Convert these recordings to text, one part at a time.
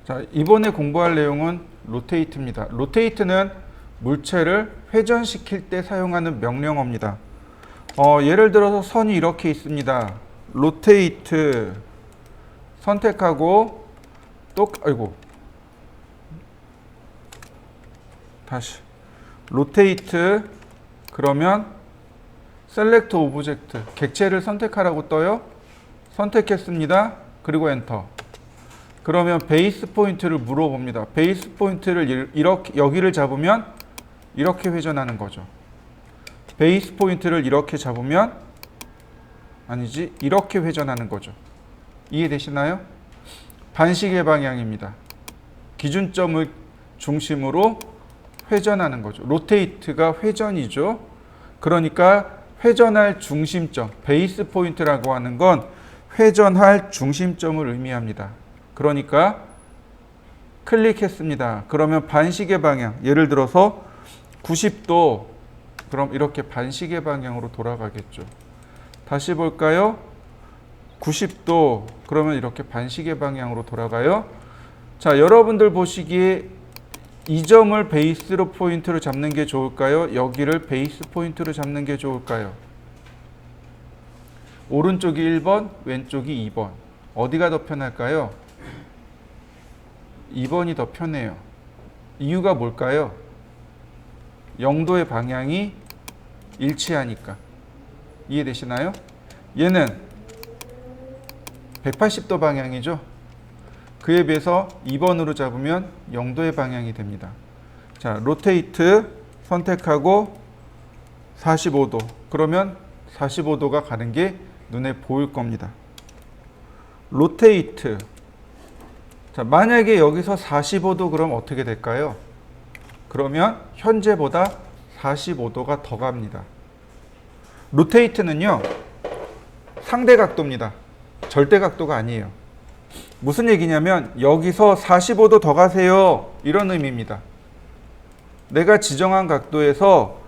자, 이번에 공부할 내용은 로테이트입니다. 로테이트는 물체를 회전시킬 때 사용하는 명령어입니다. 예를 들어서 선이 이렇게 있습니다. 로테이트 선택하고 다시 로테이트 그러면 셀렉트 오브젝트 객체를 선택하라고 떠요. 선택했습니다. 그리고 엔터. 그러면 베이스 포인트를 물어봅니다. 베이스 포인트를 이렇게 여기를 잡으면 이렇게 회전하는 거죠. 베이스 포인트를 이렇게 잡으면 아니지 이렇게 회전하는 거죠. 이해되시나요? 반시계 방향입니다. 기준점을 중심으로 회전하는 거죠. 로테이트가 회전이죠. 그러니까 회전할 중심점, 베이스 포인트라고 하는 건 회전할 중심점을 의미합니다. 그러니까 클릭했습니다. 그러면 반시계 방향, 예를 들어서 90도, 그럼 이렇게 반시계 방향으로 돌아가겠죠. 다시 볼까요? 90도, 그러면 이렇게 반시계 방향으로 돌아가요. 자, 여러분들 보시기에 이 점을 베이스로 포인트로 잡는 게 좋을까요? 여기를 베이스 포인트로 잡는 게 좋을까요? 오른쪽이 1번, 왼쪽이 2번. 어디가 더 편할까요? 2번이 더 편해요. 이유가 뭘까요? 영도의 방향이 일치하니까. 이해되시나요? 얘는 180도 방향이죠. 그에 비해서 2번으로 잡으면 영도의 방향이 됩니다. 자, 로테이트 선택하고 45도. 그러면 45도가 가는 게 눈에 보일 겁니다. 로테이트. 자, 만약에 여기서 45도 그럼 어떻게 될까요? 그러면 현재보다 45도가 더 갑니다. 로테이트는요, 상대 각도입니다. 절대 각도가 아니에요. 무슨 얘기냐면 여기서 45도 더 가세요. 이런 의미입니다. 내가 지정한 각도에서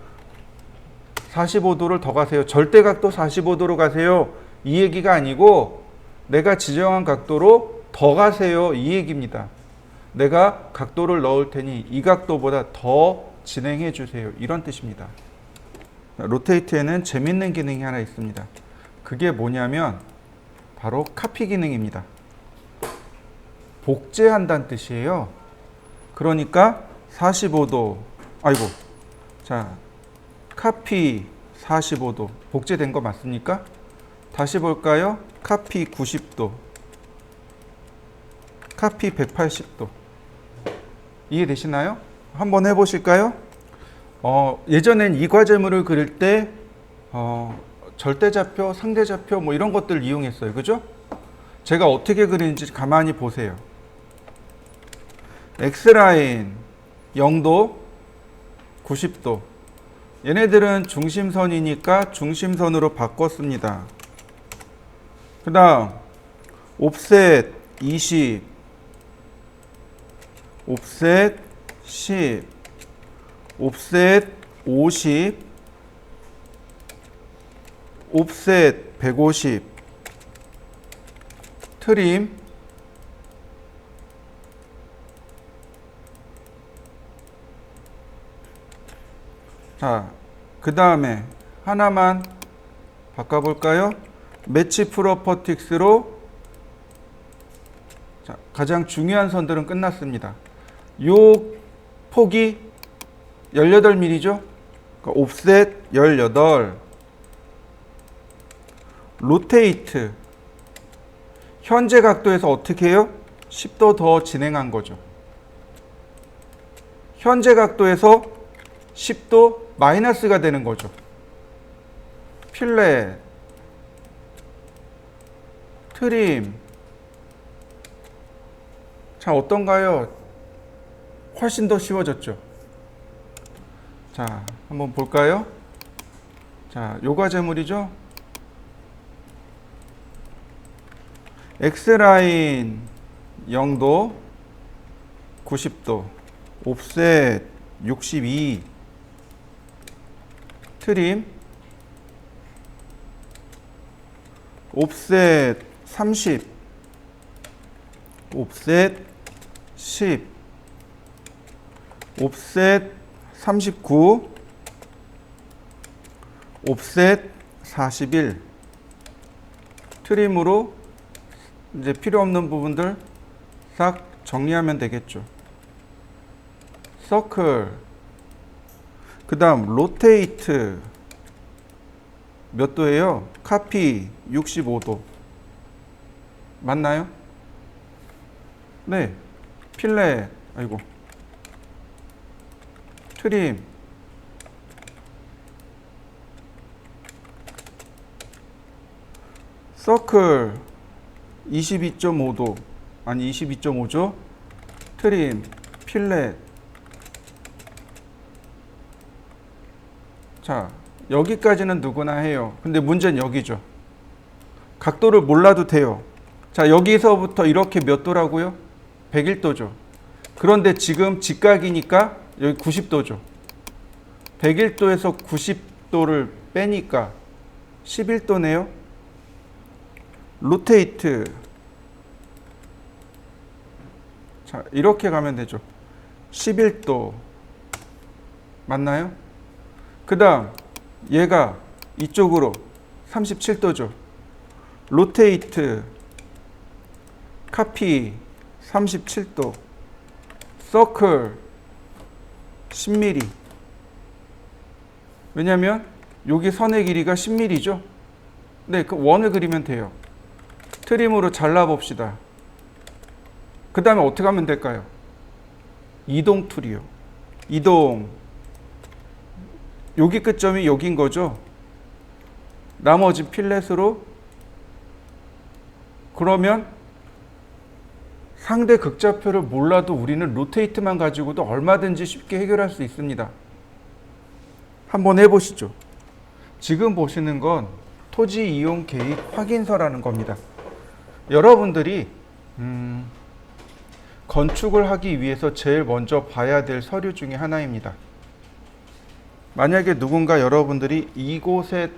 45도를 더 가세요. 절대 각도 45도로 가세요. 이 얘기가 아니고 내가 지정한 각도로 더 가세요. 이 얘기입니다. 내가 각도를 넣을 테니 이 각도보다 더 진행해 주세요. 이런 뜻입니다. 로테이트에는 재밌는 기능이 하나 있습니다. 그게 뭐냐면 바로 카피 기능입니다. 복제한다는 뜻이에요. 그러니까 45도, 자, 카피 45도, 복제된 거 맞습니까? 다시 볼까요? 카피 90도, 카피 180도. 이해되시나요? 한번 해보실까요? 예전엔 이과제물을 그릴 때 절대좌표, 상대좌표 뭐 이런 것들을 이용했어요. 그죠? 제가 어떻게 그리는지 가만히 보세요. X라인 0도, 90도. 얘네들은 중심선이니까 중심선으로 바꿨습니다. 그 다음 옵셋 20, 옵셋 10, 옵셋 50, 옵셋 150, 트림, 자, 그 다음에 하나만 바꿔볼까요? 매치 프로퍼틱스로 자, 가장 중요한 선들은 끝났습니다. 요 폭이 18mm죠? 그러니까 옵셋 18, 로테이트 현재 각도에서 어떻게 해요? 10도 더 진행한 거죠. 현재 각도에서 10도 마이너스가 되는 거죠. 필렛, 트림. 자, 어떤가요? 훨씬 더 쉬워졌죠. 자, 한번 볼까요? 자, 요과제물이죠. X라인 0도, 90도, 옵셋 62, 트림, 옵셋 30, 옵셋 10, 옵셋 39, 옵셋 41. 트림으로 이제 필요 없는 부분들 싹 정리하면 되겠죠. 서클, 그 다음 로테이트 몇 도예요? 카피 65도 맞나요? 네. 필렛, 아이고, 트림, 서클 22.5도, 아니 22.5죠? 트림, 필렛. 자, 여기까지는 누구나 해요. 근데 문제는 여기죠. 각도를 몰라도 돼요. 자, 여기서부터 이렇게 몇 도라고요? 101도죠. 그런데 지금 직각이니까 여기 90도죠. 101도에서 90도를 빼니까 11도네요. 로테이트. 자, 이렇게 가면 되죠. 11도. 맞나요? 그 다음 얘가 이쪽으로 37도죠. 로테이트, 카피 37도, 서클 10mm. 왜냐면 여기 선의 길이가 10mm죠. 네, 그 원을 그리면 돼요. 트림으로 잘라 봅시다. 그 다음에 어떻게 하면 될까요? 이동 툴이요. 이동. 여기 끝점이 여긴 거죠. 나머지 필렛으로. 그러면 상대 극좌표를 몰라도 우리는 로테이트만 가지고도 얼마든지 쉽게 해결할 수 있습니다. 한번 해보시죠. 지금 보시는 건 토지 이용 계획 확인서라는 겁니다. 여러분들이 건축을 하기 위해서 제일 먼저 봐야 될 서류 중에 하나입니다. 만약에 누군가 여러분들이 이곳에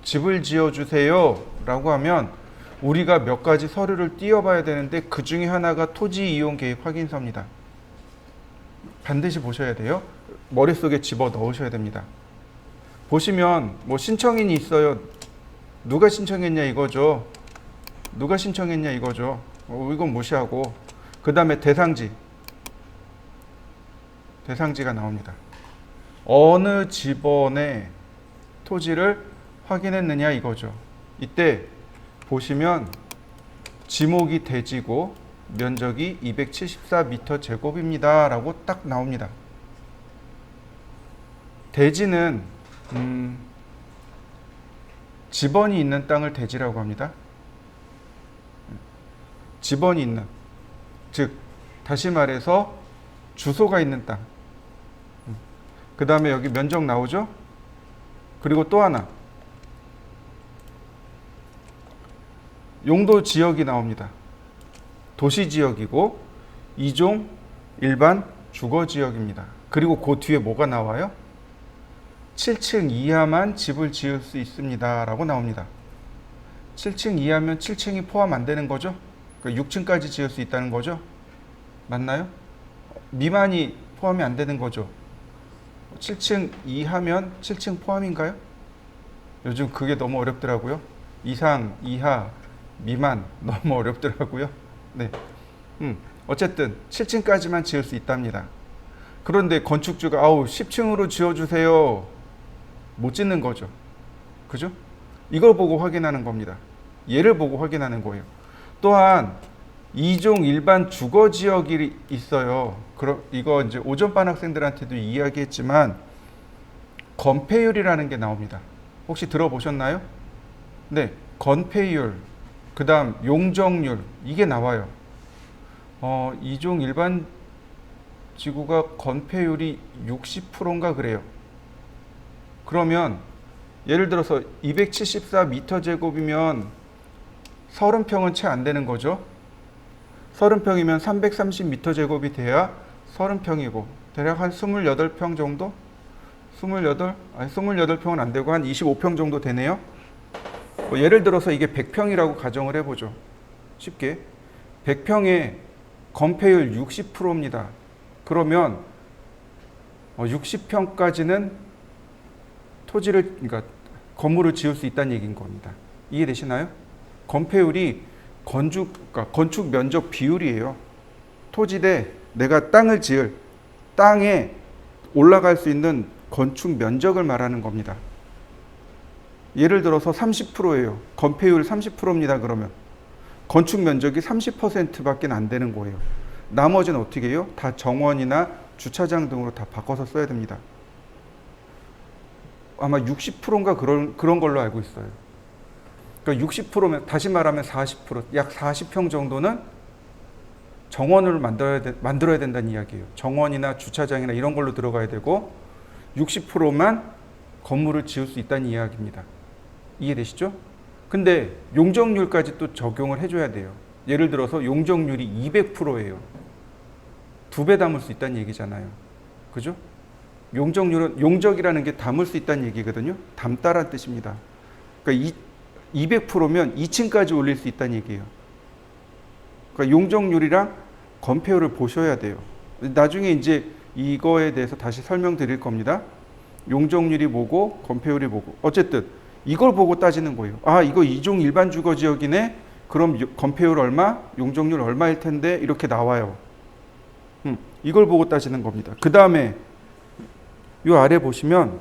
집을 지어주세요 라고 하면 우리가 몇 가지 서류를 띄워봐야 되는데 그 중에 하나가 토지 이용 계획 확인서입니다. 반드시 보셔야 돼요. 머릿속에 집어 넣으셔야 됩니다. 보시면 뭐 신청인이 있어요. 누가 신청했냐 이거죠. 누가 신청했냐 이거죠. 이건 무시하고 그 다음에 대상지가 나옵니다. 어느 집원의 토지를 확인했느냐 이거죠. 이때 보시면 지목이 대지고 면적이 274m² 라고 딱 나옵니다. 대지는 집원이 있는 땅을 대지라고 합니다. 집원이 있는, 즉 다시 말해서 주소가 있는 땅. 그 다음에 여기 면적 나오죠? 그리고 또 하나 용도 지역이 나옵니다. 도시 지역이고 2종 일반 주거 지역입니다. 그리고 그 뒤에 뭐가 나와요? 7층 이하만 집을 지을 수 있습니다 라고 나옵니다. 7층 이하면 7층이 포함 안 되는 거죠? 6층까지 지을 수 있다는 거죠? 맞나요? 미만이 포함이 안 되는 거죠. 7층 이하면 7층 포함인가요? 요즘 그게 너무 어렵더라고요. 이상, 이하, 미만 너무 어렵더라고요. 네. 어쨌든 7층까지만 지을 수 있답니다. 그런데 건축주가 10층으로 지어주세요. 못 짓는 거죠. 그죠? 이걸 보고 확인하는 겁니다. 얘를 보고 확인하는 거예요. 또한 2종 일반 주거 지역이 있어요. 이거 이제 오전반 학생들한테도 이야기했지만 건폐율이라는 게 나옵니다. 혹시 들어보셨나요? 네, 건폐율, 그 다음 용적률 이게 나와요. 2종 일반 지구가 건폐율이 60%인가 그래요. 그러면 예를 들어서 274m²이면 30평은 채 안 되는 거죠. 30평이면 330m² 돼야 30평이고 대략 한 28평 정도? 28평은 안 되고 한 25평 정도 되네요. 예를 들어서 이게 100평이라고 가정을 해보죠. 쉽게 100평에 건폐율 60%입니다. 그러면 60평까지는 토지를, 그러니까 건물을 지을 수 있다는 얘기인 겁니다. 이해되시나요? 건폐율이 그러니까 건축 면적 비율이에요. 토지 대 내가 땅을 지을 땅에 올라갈 수 있는 건축 면적을 말하는 겁니다. 예를 들어서 30%예요. 건폐율 30%입니다. 그러면 건축 면적이 30%밖에 안 되는 거예요. 나머지는 어떻게 해요? 다 정원이나 주차장 등으로 다 바꿔서 써야 됩니다. 아마 60%인가 그런 걸로 알고 있어요. 그러니까 60%면 다시 말하면 40%, 약 40평 정도는 정원을 만들어야 된다는 이야기예요. 정원이나 주차장이나 이런 걸로 들어가야 되고 60%만 건물을 지을 수 있다는 이야기입니다. 이해되시죠? 근데 용적률까지 또 적용을 해줘야 돼요. 예를 들어서 용적률이 200%예요. 2배 담을 수 있다는 얘기잖아요. 그죠? 용적률은, 용적이라는 게 담을 수 있다는 얘기거든요. 담다라는 뜻입니다. 그러니까 200%면 2층까지 올릴 수 있다는 얘기예요. 그러니까 용적률이랑 건폐율을 보셔야 돼요. 나중에 이제 이거에 대해서 다시 설명드릴 겁니다. 용적률이 뭐고 건폐율이 뭐고. 어쨌든 이걸 보고 따지는 거예요. 아, 이거 2종 일반 주거 지역이네. 그럼 건폐율 얼마, 용적률 얼마일 텐데 이렇게 나와요. 이걸 보고 따지는 겁니다. 그 다음에 이 아래 보시면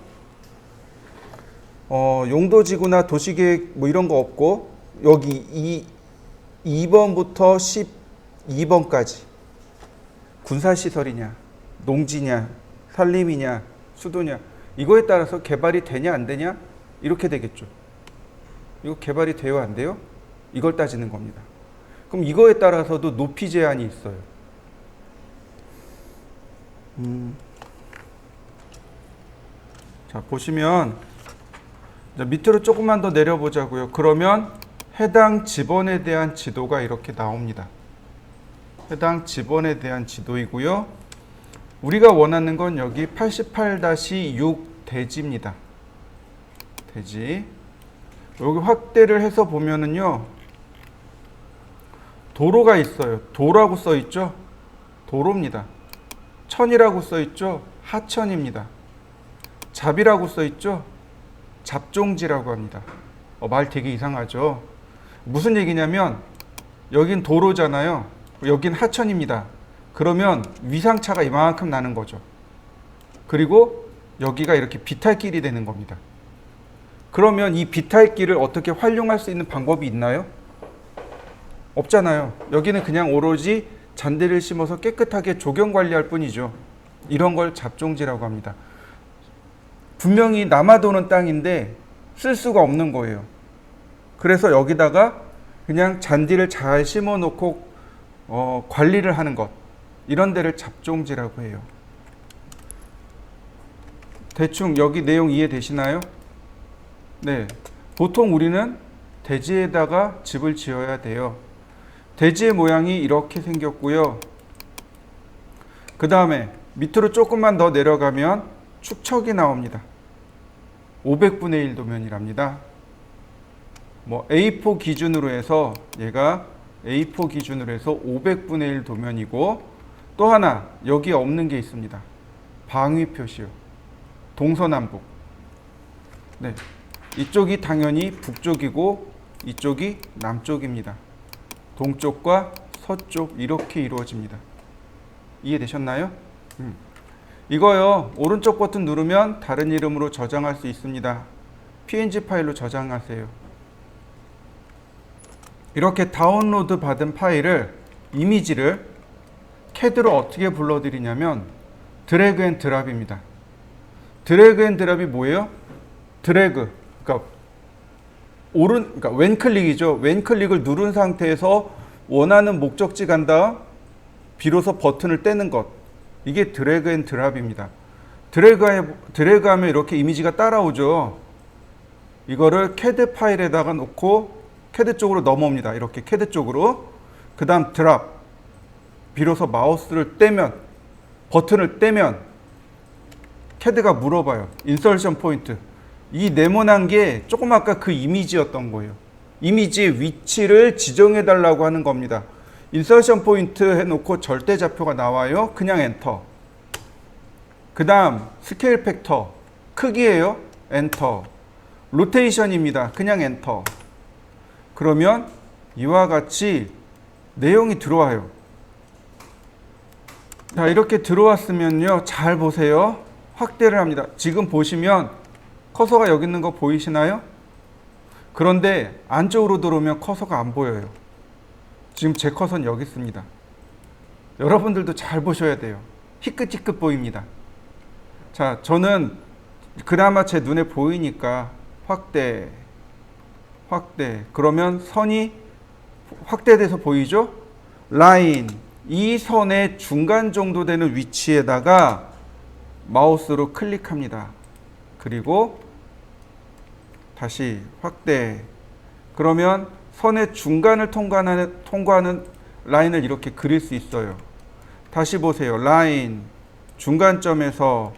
용도지구나 도시계획 뭐 이런 거 없고 여기 2번부터 12번까지 군사시설이냐 농지냐 산림이냐 수도냐 이거에 따라서 개발이 되냐 안 되냐 이렇게 되겠죠. 이거 개발이 돼요 안 돼요? 이걸 따지는 겁니다. 그럼 이거에 따라서도 높이 제한이 있어요. 자 보시면 밑으로 조금만 더 내려보자고요. 그러면 해당 지번에 대한 지도가 이렇게 나옵니다. 해당 지번에 대한 지도이고요. 우리가 원하는 건 여기 88-6 대지입니다. 대지. 여기 확대를 해서 보면은요. 도로가 있어요. 도라고 써 있죠? 도로입니다. 천이라고 써 있죠? 하천입니다. 잡이라고 써 있죠? 잡종지라고 합니다. 말 되게 이상하죠? 무슨 얘기냐면 여긴 도로잖아요. 여긴 하천입니다. 그러면 위상차가 이만큼 나는 거죠. 그리고 여기가 이렇게 비탈길이 되는 겁니다. 그러면 이 비탈길을 어떻게 활용할 수 있는 방법이 있나요? 없잖아요. 여기는 그냥 오로지 잔디를 심어서 깨끗하게 조경 관리할 뿐이죠. 이런 걸 잡종지라고 합니다. 분명히 남아도는 땅인데 쓸 수가 없는 거예요. 그래서 여기다가 그냥 잔디를 잘 심어 놓고 관리를 하는 것, 이런 데를 잡종지라고 해요. 대충 여기 내용 이해되시나요? 네, 보통 우리는 대지에다가 집을 지어야 돼요. 대지의 모양이 이렇게 생겼고요. 그 다음에 밑으로 조금만 더 내려가면 축척이 나옵니다. 500분의 1 도면이랍니다. 뭐 A4 기준으로 해서 얘가 A4 기준으로 해서 500분의 1 도면이고, 또 하나 여기 없는 게 있습니다. 방위 표시요. 동서남북. 네, 이쪽이 당연히 북쪽이고 이쪽이 남쪽입니다. 동쪽과 서쪽 이렇게 이루어집니다. 이해되셨나요? 이거요, 오른쪽 버튼 누르면 다른 이름으로 저장할 수 있습니다. PNG 파일로 저장하세요. 이렇게 다운로드 받은 파일을, 이미지를 CAD로 어떻게 불러드리냐면 드래그 앤 드랍입니다. 드래그 앤 드랍이 뭐예요? 드래그, 그러니까 왼클릭이죠. 왼클릭을 누른 상태에서 원하는 목적지 간 다음 비로소 버튼을 떼는 것, 이게 드래그 앤 드랍입니다. 드래그하면 이렇게 이미지가 따라오죠. 이거를 CAD 파일에다가 놓고 CAD 쪽으로 넘어옵니다. 이렇게 CAD 쪽으로. 그 다음 드랍, 비로소 마우스를 떼면, 버튼을 떼면 CAD가 물어봐요. 인설션 포인트. 이 네모난 게 조금 아까 그 이미지였던 거예요. 이미지의 위치를 지정해 달라고 하는 겁니다. 인서션 포인트 해놓고 절대좌표가 나와요. 그냥 엔터. 그 다음 스케일 팩터 크기예요. 엔터. 로테이션입니다. 그냥 엔터. 그러면 이와 같이 내용이 들어와요. 자, 이렇게 들어왔으면요. 잘 보세요. 확대를 합니다. 지금 보시면 커서가 여기 있는 거 보이시나요? 그런데 안쪽으로 들어오면 커서가 안 보여요. 지금 제 커서는 여기 있습니다. 여러분들도 잘 보셔야 돼요. 희끗희끗 보입니다. 자, 저는 그나마 제 눈에 보이니까 확대. 그러면 선이 확대돼서 보이죠? 라인. 이 선의 중간 정도 되는 위치에다가 마우스로 클릭합니다. 그리고 다시 확대. 그러면 선의 중간을 통과하는 라인을 이렇게 그릴 수 있어요. 다시 보세요. 라인. 중간점에서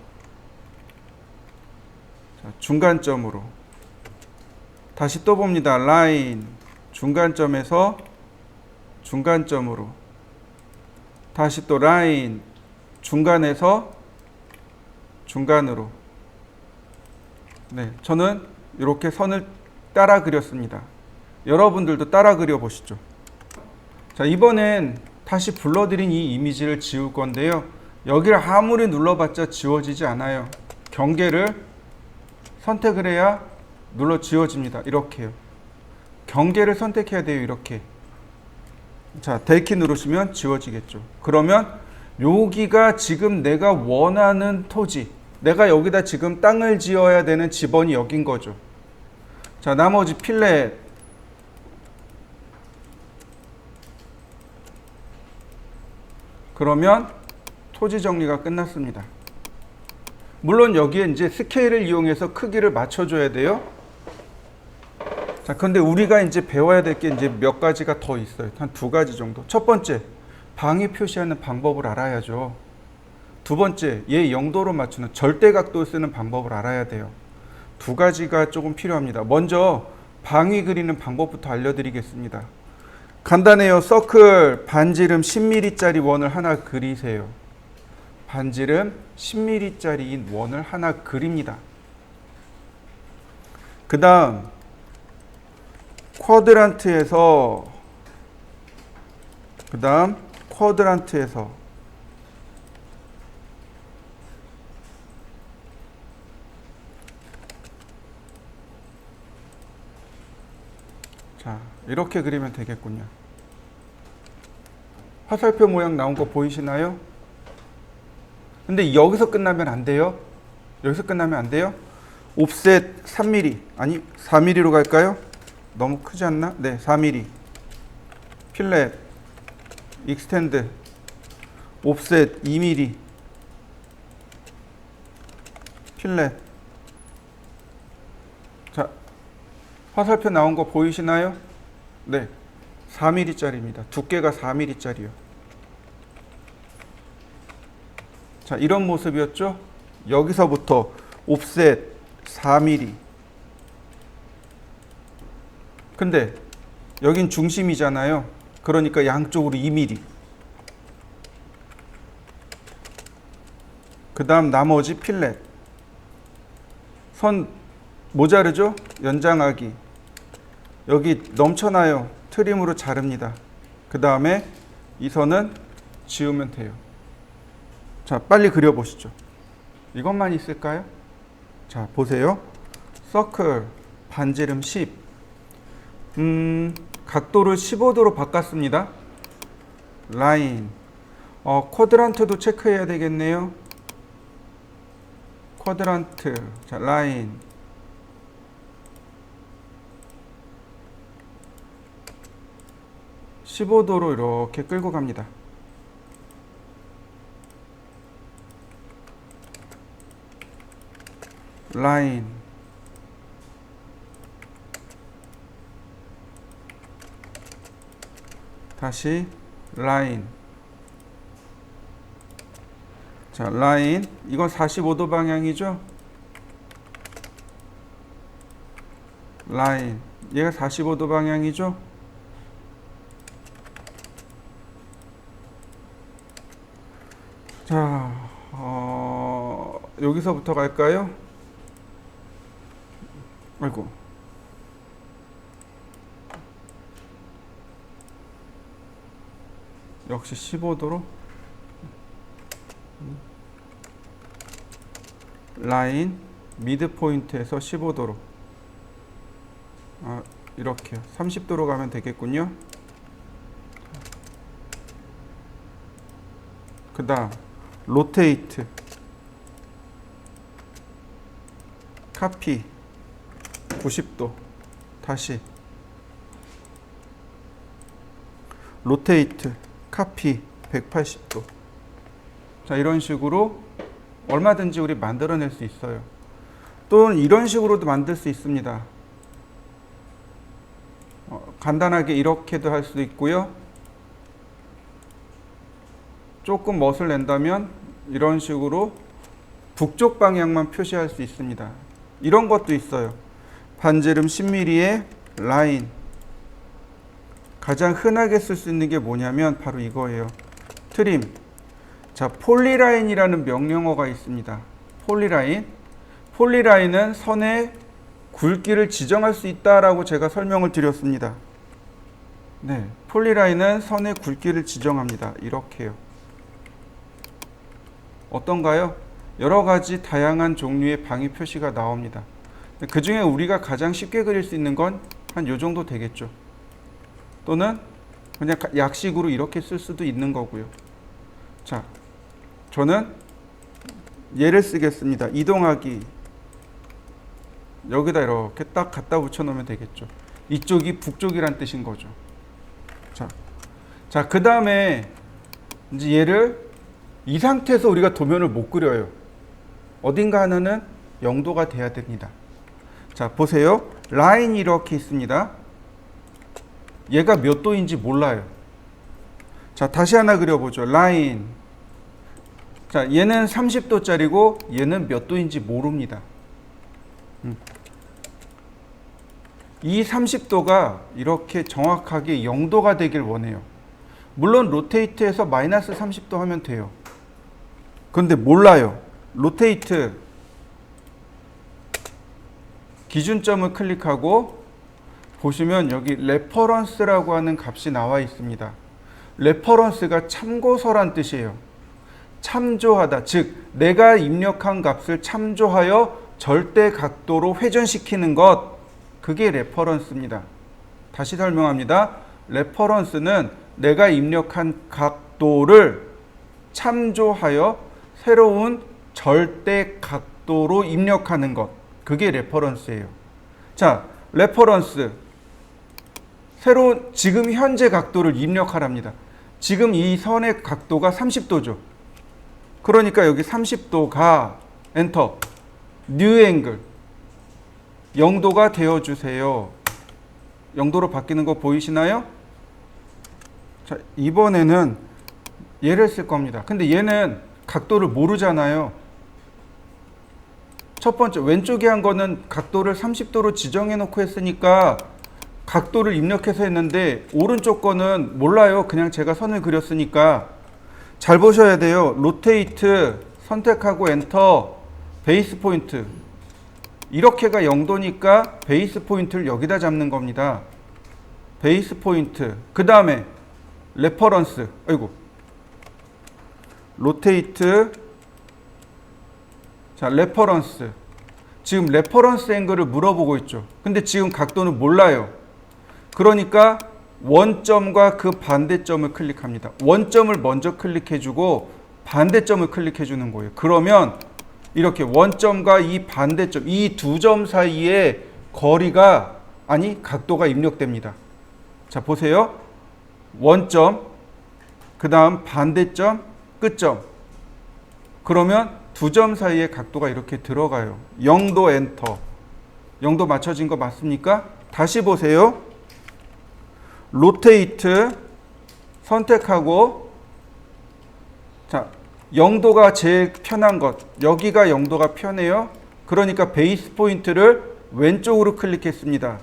중간점으로. 다시 또 봅니다. 라인. 중간점에서 중간점으로. 다시 또 라인. 중간에서 중간으로. 네, 저는 이렇게 선을 따라 그렸습니다. 여러분들도 따라 그려 보시죠. 자, 이번엔 다시 불러드린 이 이미지를 지울 건데요. 여기를 아무리 눌러봤자 지워지지 않아요. 경계를 선택을 해야 눌러 지워집니다. 이렇게요. 경계를 선택해야 돼요. 이렇게. 자, 델키 누르시면 지워지겠죠. 그러면 여기가 지금 내가 원하는 토지, 내가 여기다 지금 땅을 지어야 되는 지번이 여긴 거죠. 자, 나머지 필렛. 그러면 토지 정리가 끝났습니다. 물론 여기에 이제 스케일을 이용해서 크기를 맞춰줘야 돼요. 자, 근데 우리가 이제 배워야 될 게 이제 몇 가지가 더 있어요. 한 2가지 정도. 첫 번째, 방위 표시하는 방법을 알아야죠. 두 번째, 얘 영도로 맞추는 절대각도 쓰는 방법을 알아야 돼요. 2가지가 조금 필요합니다. 먼저 방위 그리는 방법부터 알려드리겠습니다. 간단해요. 서클 반지름 10mm짜리 원을 하나 그리세요. 반지름 10mm짜리인 원을 하나 그립니다. 그 다음 쿼드란트에서 자, 이렇게 그리면 되겠군요. 화살표 모양 나온 거 보이시나요? 근데 여기서 끝나면 안 돼요. 옵셋 3mm, 아니 4mm로 갈까요? 너무 크지 않나? 네, 4mm. 필렛, 익스텐드, 옵셋 2mm. 필렛. 자, 화살표 나온 거 보이시나요? 네, 4mm짜리입니다. 두께가 4mm짜리요. 자, 이런 모습이었죠? 여기서부터 옵셋 4mm. 근데 여긴 중심이잖아요. 그러니까 양쪽으로 2mm. 그 다음 나머지 필렛. 선 모자르죠? 연장하기. 여기 넘쳐나요. 트림으로 자릅니다. 그 다음에 이 선은 지우면 돼요. 자, 빨리 그려보시죠. 이것만 있을까요? 자, 보세요. 서클 반지름 10. 각도를 15도로 바꿨습니다. 라인. 쿼드란트도 체크해야 되겠네요. 쿼드란트. 자, 라인. (15도로) 이렇게 끌고 갑니다. 라인. 다시 라인. 자, 라인. 이건 45도 방향이죠? 라인. 얘가 45도 방향이죠? 자, 여기서부터 갈까요? 아이고. 역시 15도로 라인 미드 포인트에서 15도로 이렇게요. 30도로 가면 되겠군요. 그 다음 로테이트 카피 90도 다시 로테이트 카피 180도. 자, 이런 식으로 얼마든지 우리 만들어낼 수 있어요. 또는 이런 식으로도 만들 수 있습니다. 간단하게 이렇게도 할 수도 있고요. 조금 멋을 낸다면 이런 식으로 북쪽 방향만 표시할 수 있습니다. 이런 것도 있어요. 반지름 10mm의 라인. 가장 흔하게 쓸 수 있는 게 뭐냐면 바로 이거예요. 트림. 자, 폴리라인이라는 명령어가 있습니다. 폴리라인. 폴리라인은 선의 굵기를 지정할 수 있다라고 제가 설명을 드렸습니다. 네, 폴리라인은 선의 굵기를 지정합니다. 이렇게요. 어떤가요? 여러 가지 다양한 종류의 방위 표시가 나옵니다. 그 중에 우리가 가장 쉽게 그릴 수 있는 건 한 요 정도 되겠죠. 또는 그냥 약식으로 이렇게 쓸 수도 있는 거고요. 자, 저는 얘를 쓰겠습니다. 이동하기. 여기다 이렇게 딱 갖다 붙여 놓으면 되겠죠. 이쪽이 북쪽이란 뜻인 거죠. 자, 그 다음에 이제 얘를 이 상태에서 우리가 도면을 못 그려요. 어딘가 하나는 0도가 돼야 됩니다. 자, 보세요. 라인이 이렇게 있습니다. 얘가 몇 도인지 몰라요. 자, 다시 하나 그려보죠. 라인. 자, 얘는 30도짜리고 얘는 몇 도인지 모릅니다. 이 30도가 이렇게 정확하게 0도가 되길 원해요. 물론 로테이트해서 마이너스 30도 하면 돼요. 그런데 몰라요. 로테이트 기준점을 클릭하고 보시면 여기 레퍼런스라고 하는 값이 나와 있습니다. 레퍼런스가 참고서란 뜻이에요. 참조하다, 즉 내가 입력한 값을 참조하여 절대 각도로 회전시키는 것, 그게 레퍼런스입니다. 다시 설명합니다. 레퍼런스는 내가 입력한 각도를 참조하여 새로운 절대 각도로 입력하는 것, 그게 레퍼런스예요. 자, 레퍼런스 새로운 지금 현재 각도를 입력하랍니다. 지금 이 선의 각도가 30도죠. 그러니까 여기 30도가 엔터 뉴 앵글 0도가 되어주세요. 0도로 바뀌는 거 보이시나요? 자, 이번에는 얘를 쓸 겁니다. 근데 얘는 각도를 모르잖아요. 첫 번째 왼쪽에 한 거는 각도를 30도로 지정해 놓고 했으니까 각도를 입력해서 했는데 오른쪽 거는 몰라요. 그냥 제가 선을 그렸으니까. 잘 보셔야 돼요. 로테이트 선택하고 엔터 베이스 포인트. 이렇게가 0도니까 베이스 포인트를 여기다 잡는 겁니다. 베이스 포인트. 그 다음에 레퍼런스. 아이고. 로테이트. 자, 레퍼런스. 지금 레퍼런스 앵글을 물어보고 있죠. 근데 지금 각도는 몰라요. 그러니까 원점과 그 반대점을 클릭합니다. 원점을 먼저 클릭해주고 반대점을 클릭해주는 거예요. 그러면 이렇게 원점과 이 반대점, 이 두 점 사이에 거리가, 아니 각도가 입력됩니다. 자, 보세요. 원점, 그 다음 반대점, 끝점. 그러면 두 점 사이에 각도가 이렇게 들어가요. 0도 엔터. 0도 맞춰진 거 맞습니까? 다시 보세요. 로테이트 선택하고, 자, 0도가 제일 편한 것. 여기가 0도가 편해요. 그러니까 베이스 포인트를 왼쪽으로 클릭했습니다.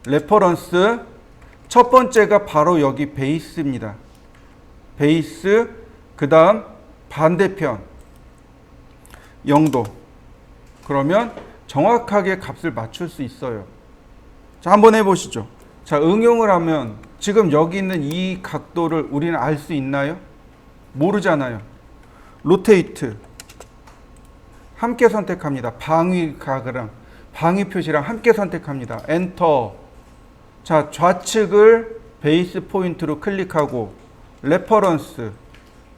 레퍼런스. 첫 번째가 바로 여기 베이스입니다. 베이스. 그 다음 반대편 0도. 그러면 정확하게 값을 맞출 수 있어요. 자, 한번 해보시죠. 자, 응용을 하면 지금 여기 있는 이 각도를 우리는 알 수 있나요? 모르잖아요. 로테이트 함께 선택합니다. 방위각이랑 방위 표시랑 함께 선택합니다. 엔터. 자, 좌측을 베이스 포인트로 클릭하고 레퍼런스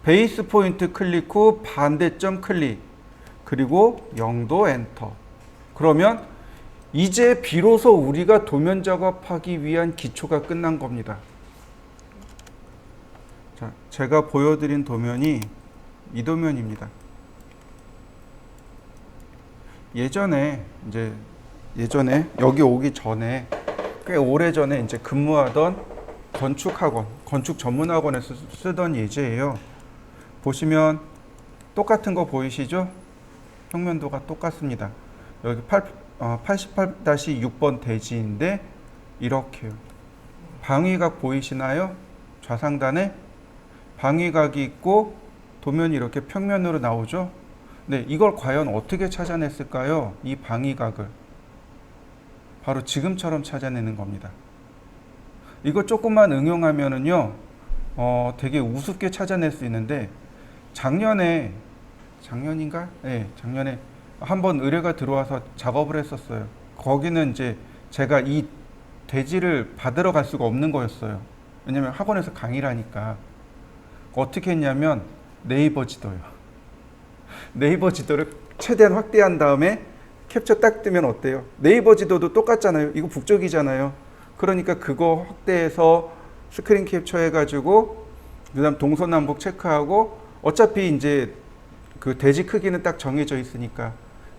베이스 포인트 클릭 후 반대점 클릭 그리고 0도 엔터. 그러면 이제 비로소 우리가 도면 작업하기 위한 기초가 끝난 겁니다. 자, 제가 보여드린 도면이 이 도면입니다. 예전에 여기 오기 전에 꽤 오래 전에 이제 근무하던 건축학원, 건축 전문학원에서 쓰던 예제예요. 보시면 똑같은 거 보이시죠? 평면도가 똑같습니다. 여기 88-6번 대지인데 이렇게요. 방위각 보이시나요? 좌상단에 방위각이 있고 도면이 이렇게 평면으로 나오죠? 네, 이걸 과연 어떻게 찾아냈을까요? 이 방위각을 바로 지금처럼 찾아내는 겁니다. 이거 조금만 응용하면은요, 되게 우습게 찾아낼 수 있는데 작년인가? 네, 작년에 한번 의뢰가 들어와서 작업을 했었어요. 거기는 이제 제가 이 대지를 받으러 갈 수가 없는 거였어요. 왜냐면 학원에서 강의를 하니까. 어떻게 했냐면 네이버 지도요. 네이버 지도를 최대한 확대한 다음에 캡처 딱 뜨면 어때요? 네이버 지도도 똑같잖아요. 이거 북쪽이잖아요. 그러니까 그거 확대해서 스크린 캡처 해가지고 그다음 동서남북 체크하고 어차피 이제 그 대지 크기는 딱 정해져 있으니까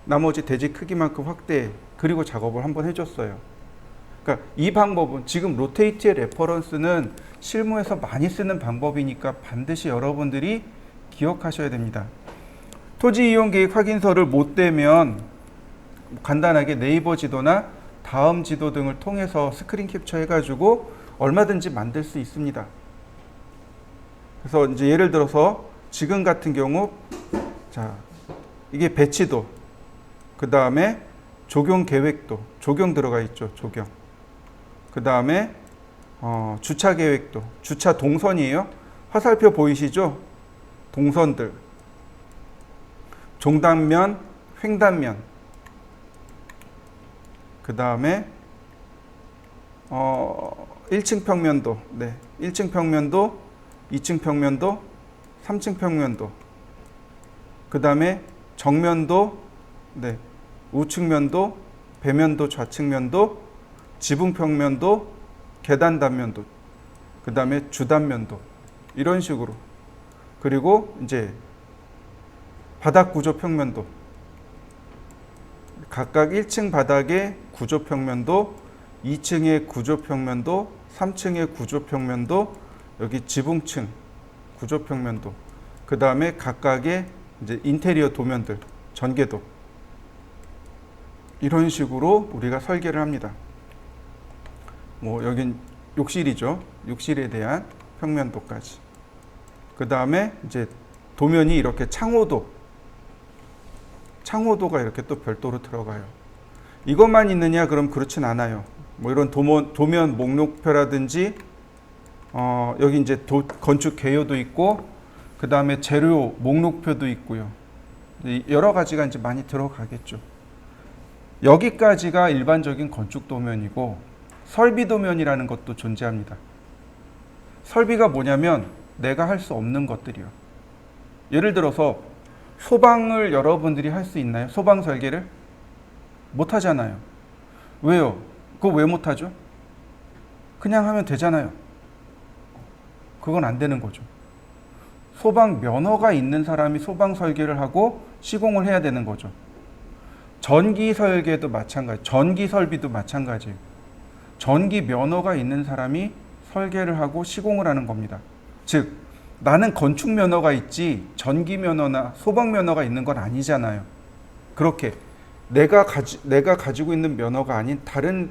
나머지 대지 크기만큼 확대 그리고 작업을 한번 해줬어요. 그러니까 이 방법은 지금 로테이트의 레퍼런스는 실무에서 많이 쓰는 방법이니까 반드시 여러분들이 기억하셔야 됩니다. 토지 이용 계획 확인서를 못 대면 간단하게 네이버 지도나 다음 지도 등을 통해서 스크린 캡처 해가지고 얼마든지 만들 수 있습니다. 그래서 이제 예를 들어서 지금 같은 경우 자 이게 배치도 그 다음에 적용 계획도 적용 들어가 있죠. 적용 그 다음에 주차 계획도 주차 동선이에요. 화살표 보이시죠? 동선들 종단면 횡단면 그 다음에 1층 평면도 네 1층 평면도 2층 평면도 3층 평면도 그 다음에 정면도 네 우측면도 배면도 좌측면도 지붕 평면도 계단 단면도 그 다음에 주단면도 이런 식으로 그리고 이제 바닥 구조 평면도 각각 1층 바닥의 구조 평면도 2층의 구조 평면도 3층의 구조 평면도 여기 지붕층 구조 평면도 그 다음에 각각의 이제 인테리어 도면들 전개도 이런 식으로 우리가 설계를 합니다. 뭐 여긴 욕실이죠. 욕실에 대한 평면도까지. 그 다음에 이제 도면이 이렇게 창호도가 이렇게 또 별도로 들어가요. 이것만 있느냐? 그럼 그렇진 않아요. 뭐 이런 도면 목록표라든지 여기 이제 건축 개요도 있고 그 다음에 재료 목록표도 있고요. 여러 가지가 이제 많이 들어가겠죠. 여기까지가 일반적인 건축 도면이고 설비 도면이라는 것도 존재합니다. 설비가 뭐냐면 내가 할 수 없는 것들이요. 예를 들어서 소방을 여러분들이 할 수 있나요? 소방 설계를? 못 하잖아요. 왜요? 그거 왜 못 하죠? 그냥 하면 되잖아요. 그건 안 되는 거죠. 소방 면허가 있는 사람이 소방 설계를 하고 시공을 해야 되는 거죠. 전기 설계도 마찬가지, 전기 설비도 마찬가지예요. 전기 면허가 있는 사람이 설계를 하고 시공을 하는 겁니다. 즉, 나는 건축 면허가 있지 전기 면허나 소방 면허가 있는 건 아니잖아요. 그렇게 내가 가지고 있는 면허가 아닌 다른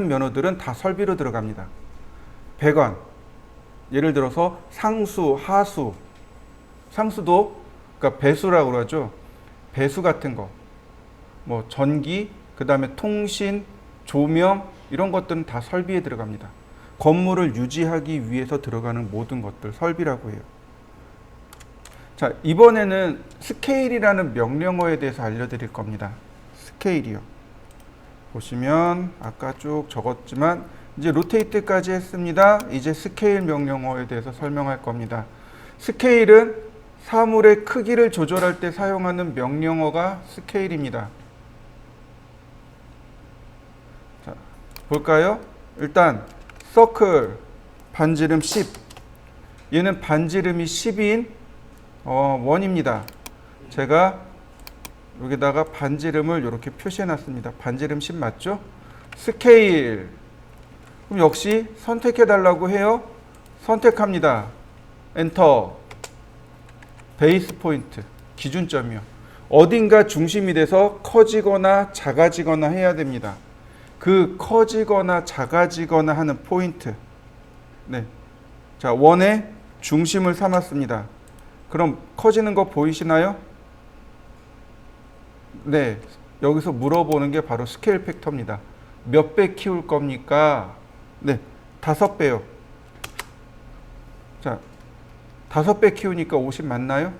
면허들은 다 설비로 들어갑니다. 배관, 예를 들어서 상수, 하수, 상수도 그러니까 배수라고 그러죠. 배수 같은 거. 뭐 전기, 그 다음에 통신, 조명 이런 것들은 다 설비에 들어갑니다. 건물을 유지하기 위해서 들어가는 모든 것들 설비라고 해요. 자, 이번에는 스케일이라는 명령어에 대해서 알려드릴 겁니다. 스케일이요. 보시면 아까 쭉 적었지만 이제 로테이트까지 했습니다. 이제 스케일 명령어에 대해서 설명할 겁니다. 스케일은 사물의 크기를 조절할 때 사용하는 명령어가 스케일입니다. 자, 볼까요? 일단 서클 반지름 10. 얘는 반지름이 10인 원입니다. 제가 여기다가 반지름을 이렇게 표시해 놨습니다. 반지름 10 맞죠? 스케일. 그럼 역시 선택해 달라고 해요. 선택합니다. 엔터. 베이스 포인트. 기준점이요. 어딘가 중심이 돼서 커지거나 작아지거나 해야 됩니다. 그 커지거나 작아지거나 하는 포인트. 네. 자, 원의 중심을 삼았습니다. 그럼 커지는 거 보이시나요? 네. 여기서 물어보는 게 바로 스케일 팩터입니다. 몇 배 키울 겁니까? 네. 5배요. 자, 5배 키우니까 50 맞나요?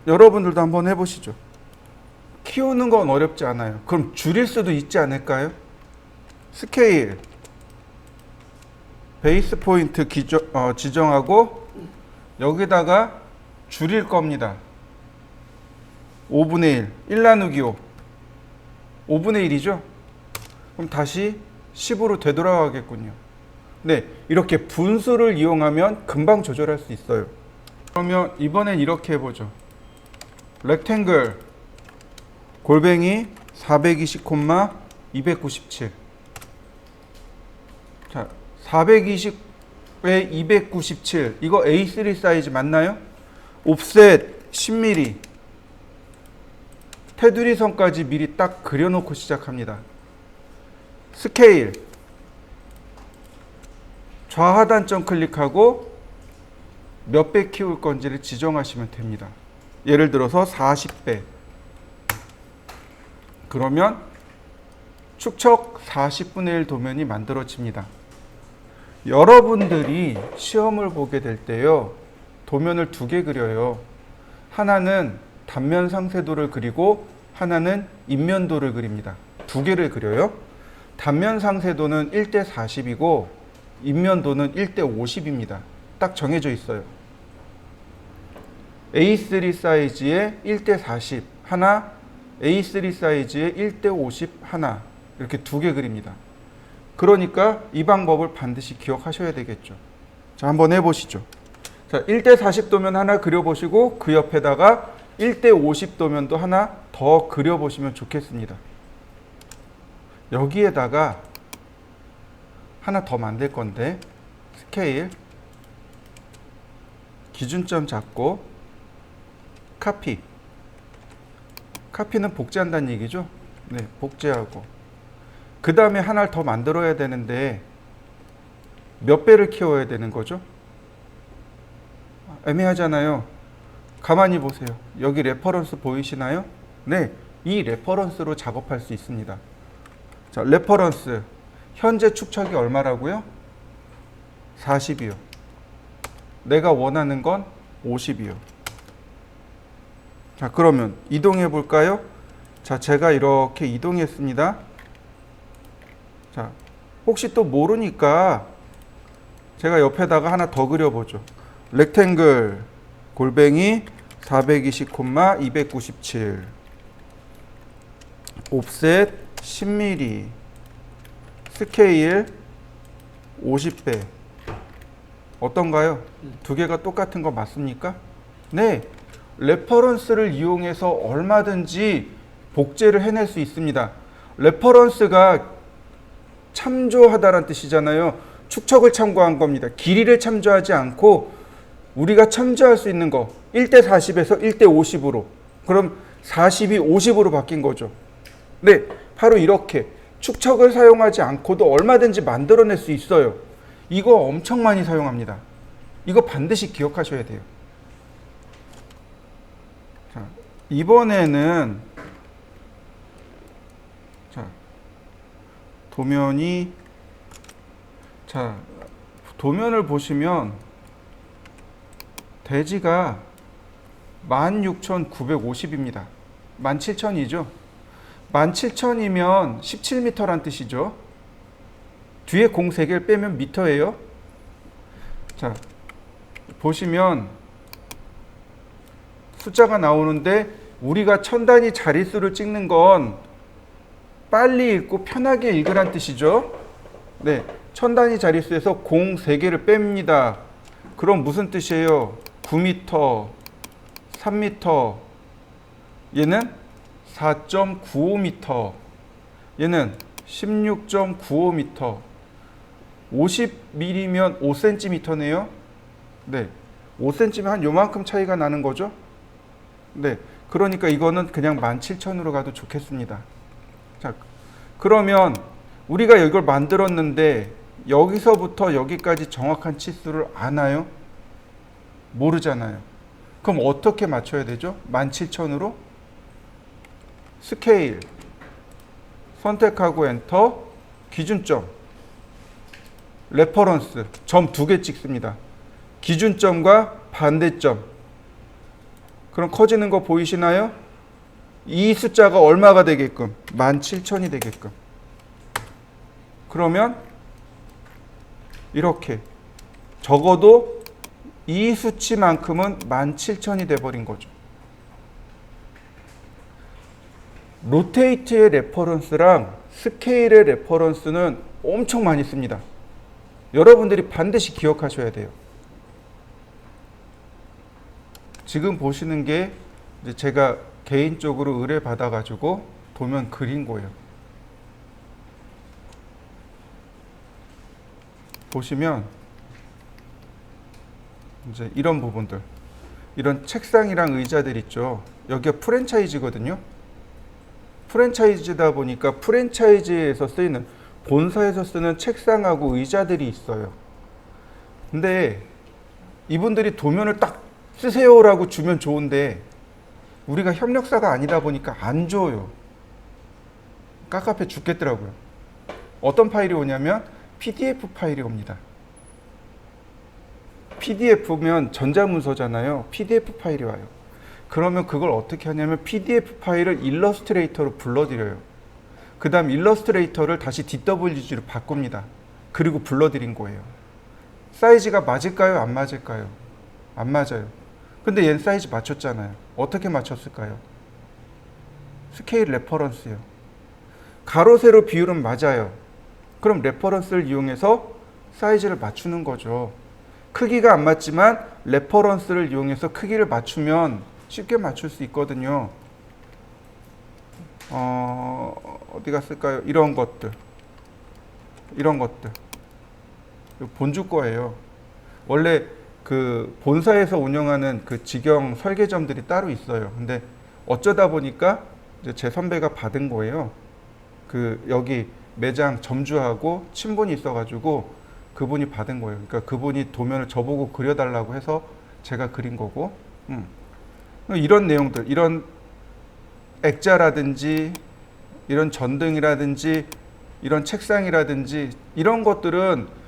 여러분들도 한번 해보시죠. 키우는 건 어렵지 않아요. 그럼 줄일 수도 있지 않을까요? 스케일. 베이스 포인트 지정하고 여기다가 줄일 겁니다. 5분의 1. 1 나누기 5. 5분의 1이죠? 그럼 다시 10으로 되돌아가겠군요. 네, 이렇게 분수를 이용하면 금방 조절할 수 있어요. 그러면 이번엔 이렇게 해보죠. 렉탱글 골뱅이 420, 297. 자, 420에 297. 이거 A3 사이즈 맞나요? 옵셋 10mm. 테두리 선까지 미리 딱 그려놓고 시작합니다. 스케일. 좌하단점 클릭하고 몇 배 키울 건지를 지정하시면 됩니다. 예를 들어서 40배. 그러면 축척 40분의 1 도면이 만들어집니다. 여러분들이 시험을 보게 될 때요, 도면을 2개 그려요. 하나는 단면 상세도를 그리고 하나는 인면도를 그립니다. 2개를 그려요. 단면 상세도는 1대 40이고 인면도는 1대 50입니다. 딱 정해져 있어요. A3 사이즈의 1대 40 하나, A3 사이즈의 1대 50 하나, 이렇게 2개 그립니다. 그러니까 이 방법을 반드시 기억하셔야 되겠죠. 자, 한번 해보시죠. 자, 1대 40 도면 하나 그려보시고 그 옆에다가 1대 50 도면도 하나 더 그려보시면 좋겠습니다. 여기에다가 하나 더 만들 건데 스케일 기준점 잡고 카피. 카피는 복제한다는 얘기죠. 네, 복제하고 그 다음에 하나를 더 만들어야 되는데 몇 배를 키워야 되는 거죠? 애매하잖아요. 가만히 보세요. 여기 레퍼런스 보이시나요? 네, 이 레퍼런스로 작업할 수 있습니다. 자, 레퍼런스 현재 축척이 얼마라고요? 40이요. 내가 원하는 건 50이요. 자, 그러면 이동해 볼까요? 자, 제가 이렇게 이동했습니다. 자, 혹시 또 모르니까 제가 옆에다가 하나 더 그려보죠. 렉탱글 골뱅이 420, 297 옵셋 10mm 스케일 50배. 어떤가요? 2개가 똑같은 거 맞습니까? 네, 레퍼런스를 이용해서 얼마든지 복제를 해낼 수 있습니다. 레퍼런스가 참조하다라는 뜻이잖아요. 축척을 참고한 겁니다. 길이를 참조하지 않고 우리가 참조할 수 있는 거 1대 40에서 1대 50으로, 그럼 40이 50으로 바뀐 거죠. 네, 바로 이렇게 축척을 사용하지 않고도 얼마든지 만들어낼 수 있어요. 이거 엄청 많이 사용합니다. 이거 반드시 기억하셔야 돼요. 자, 이번에는 자, 도면을 보시면 대지가 16,950입니다. 17,000이죠. 17,000이면 17m란 뜻이죠. 뒤에 공 3개를 빼면 미터예요. 자, 보시면 숫자가 나오는데 우리가 천 단위 자릿수를 찍는 건 빨리 읽고 편하게 읽으란 뜻이죠. 네, 천 단위 자릿수에서 공 3개를 뺍니다. 그럼 무슨 뜻이에요? 9m, 3m, 얘는 4.95m, 얘는 16.95m, 50mm면 5cm네요. 네, 5cm면 한 요만큼 차이가 나는 거죠. 네, 그러니까 이거는 그냥 17,000으로 가도 좋겠습니다. 자, 그러면 우리가 이걸 만들었는데 여기서부터 여기까지 정확한 치수를 아나요? 모르잖아요. 그럼 어떻게 맞춰야 되죠? 17,000으로 스케일 선택하고 엔터, 기준점, 레퍼런스 점 2개 찍습니다. 기준점과 반대점. 그럼 커지는 거 보이시나요? 이 숫자가 얼마가 되게끔? 17,000이 되게끔. 그러면 이렇게 적어도 이 수치만큼은 17,000이 돼버린 거죠. 로테이트의 레퍼런스랑 스케일의 레퍼런스는 엄청 많이 씁니다. 여러분들이 반드시 기억하셔야 돼요. 지금 보시는 게 이제 제가 개인적으로 의뢰받아가지고 도면 그린 거예요. 보시면 이제 이런 부분들, 이런 책상이랑 의자들 있죠. 여기가 프랜차이즈거든요. 프랜차이즈다 보니까 프랜차이즈에서 쓰이는, 본사에서 쓰는 책상하고 의자들이 있어요. 근데 이분들이 도면을 딱 쓰세요라고 주면 좋은데 우리가 협력사가 아니다 보니까 안 줘요. 깝깝해 죽겠더라고요. 어떤 파일이 오냐면 PDF 파일이 옵니다. PDF면 전자문서잖아요. PDF 파일이 와요. 그러면 그걸 어떻게 하냐면 PDF 파일을 일러스트레이터로 불러드려요. 그 다음 일러스트레이터를 다시 DWG로 바꿉니다. 그리고 불러드린 거예요. 사이즈가 맞을까요? 안 맞을까요? 안 맞아요. 근데 얘는 사이즈 맞췄잖아요. 어떻게 맞췄을까요? 스케일 레퍼런스요. 가로 세로 비율은 맞아요. 그럼 레퍼런스를 이용해서 사이즈를 맞추는 거죠. 크기가 안 맞지만 레퍼런스를 이용해서 크기를 맞추면 쉽게 맞출 수 있거든요. 어디 갔을까요? 이런 것들. 본주 거예요. 원래 그 본사에서 운영하는 그 직영 설계점들이 따로 있어요. 근데 어쩌다 보니까 이제 제 선배가 받은 거예요. 그 여기 매장 점주하고 친분이 있어가지고 그분이 받은 거예요. 그러니까 그분이 도면을 저보고 그려달라고 해서 제가 그린 거고. 이런 내용들, 이런 액자라든지 이런 전등이라든지 이런 책상이라든지 이런 것들은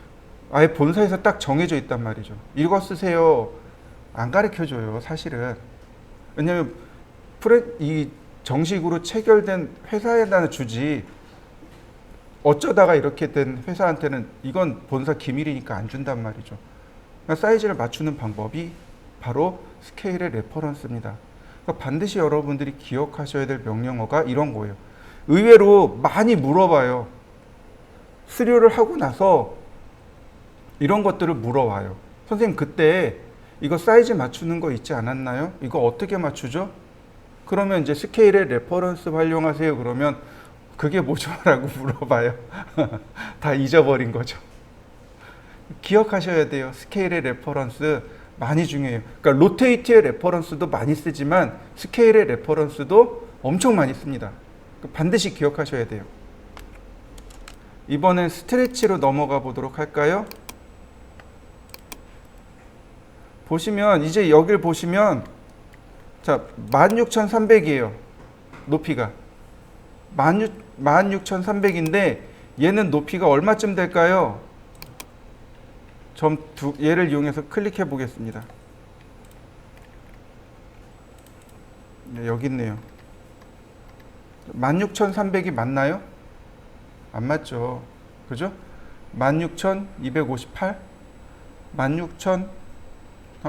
아예 본사에서 딱 정해져 있단 말이죠. 이거 쓰세요. 안 가르쳐줘요, 사실은. 왜냐면 이 정식으로 체결된 회사에다 주지 어쩌다가 이렇게 된 회사한테는 이건 본사 기밀이니까 안 준단 말이죠. 그러니까 사이즈를 맞추는 방법이 바로 스케일의 레퍼런스입니다. 그러니까 반드시 여러분들이 기억하셔야 될 명령어가 이런 거예요. 의외로 많이 물어봐요. 수료를 하고 나서 이런 것들을 물어와요. 선생님 그때 이거 사이즈 맞추는 거 있지 않았나요? 이거 어떻게 맞추죠? 그러면 이제 스케일의 레퍼런스 활용하세요. 그러면 그게 뭐죠? 라고 물어봐요. 다 잊어버린 거죠. 기억하셔야 돼요. 스케일의 레퍼런스 많이 중요해요. 그러니까 로테이트의 레퍼런스도 많이 쓰지만 스케일의 레퍼런스도 엄청 많이 씁니다. 반드시 기억하셔야 돼요. 이번엔 스트레치로 넘어가 보도록 할까요? 보시면 이제 여기를 보시면 자, 16,300이에요. 높이가. 16,300인데 얘는 높이가 얼마쯤 될까요? 얘를 이용해서 클릭해 보겠습니다. 네, 여기 있네요. 16,300이 맞나요? 안 맞죠. 그죠? 16,258? 16,000,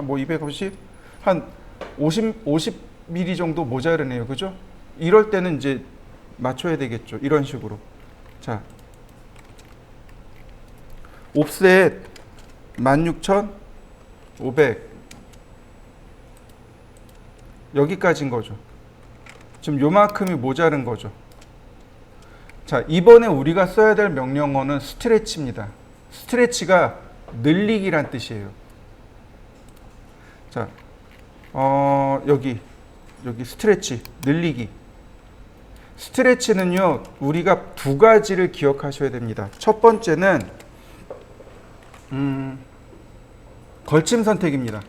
뭐 250? 한 50mm 정도 모자르네요. 그죠? 이럴 때는 이제 맞춰야 되겠죠. 이런 식으로. 자, 옵셋 16,500 여기까지인 거죠. 지금 요만큼이 모자른 거죠. 자, 이번에 우리가 써야 될 명령어는 스트레치입니다. 스트레치가 늘리기란 뜻이에요. 자, 여기 스트레치, 늘리기. 스트레치는요, 우리가 두 가지를 기억하셔야 됩니다. 첫 번째는 걸침 선택입니다.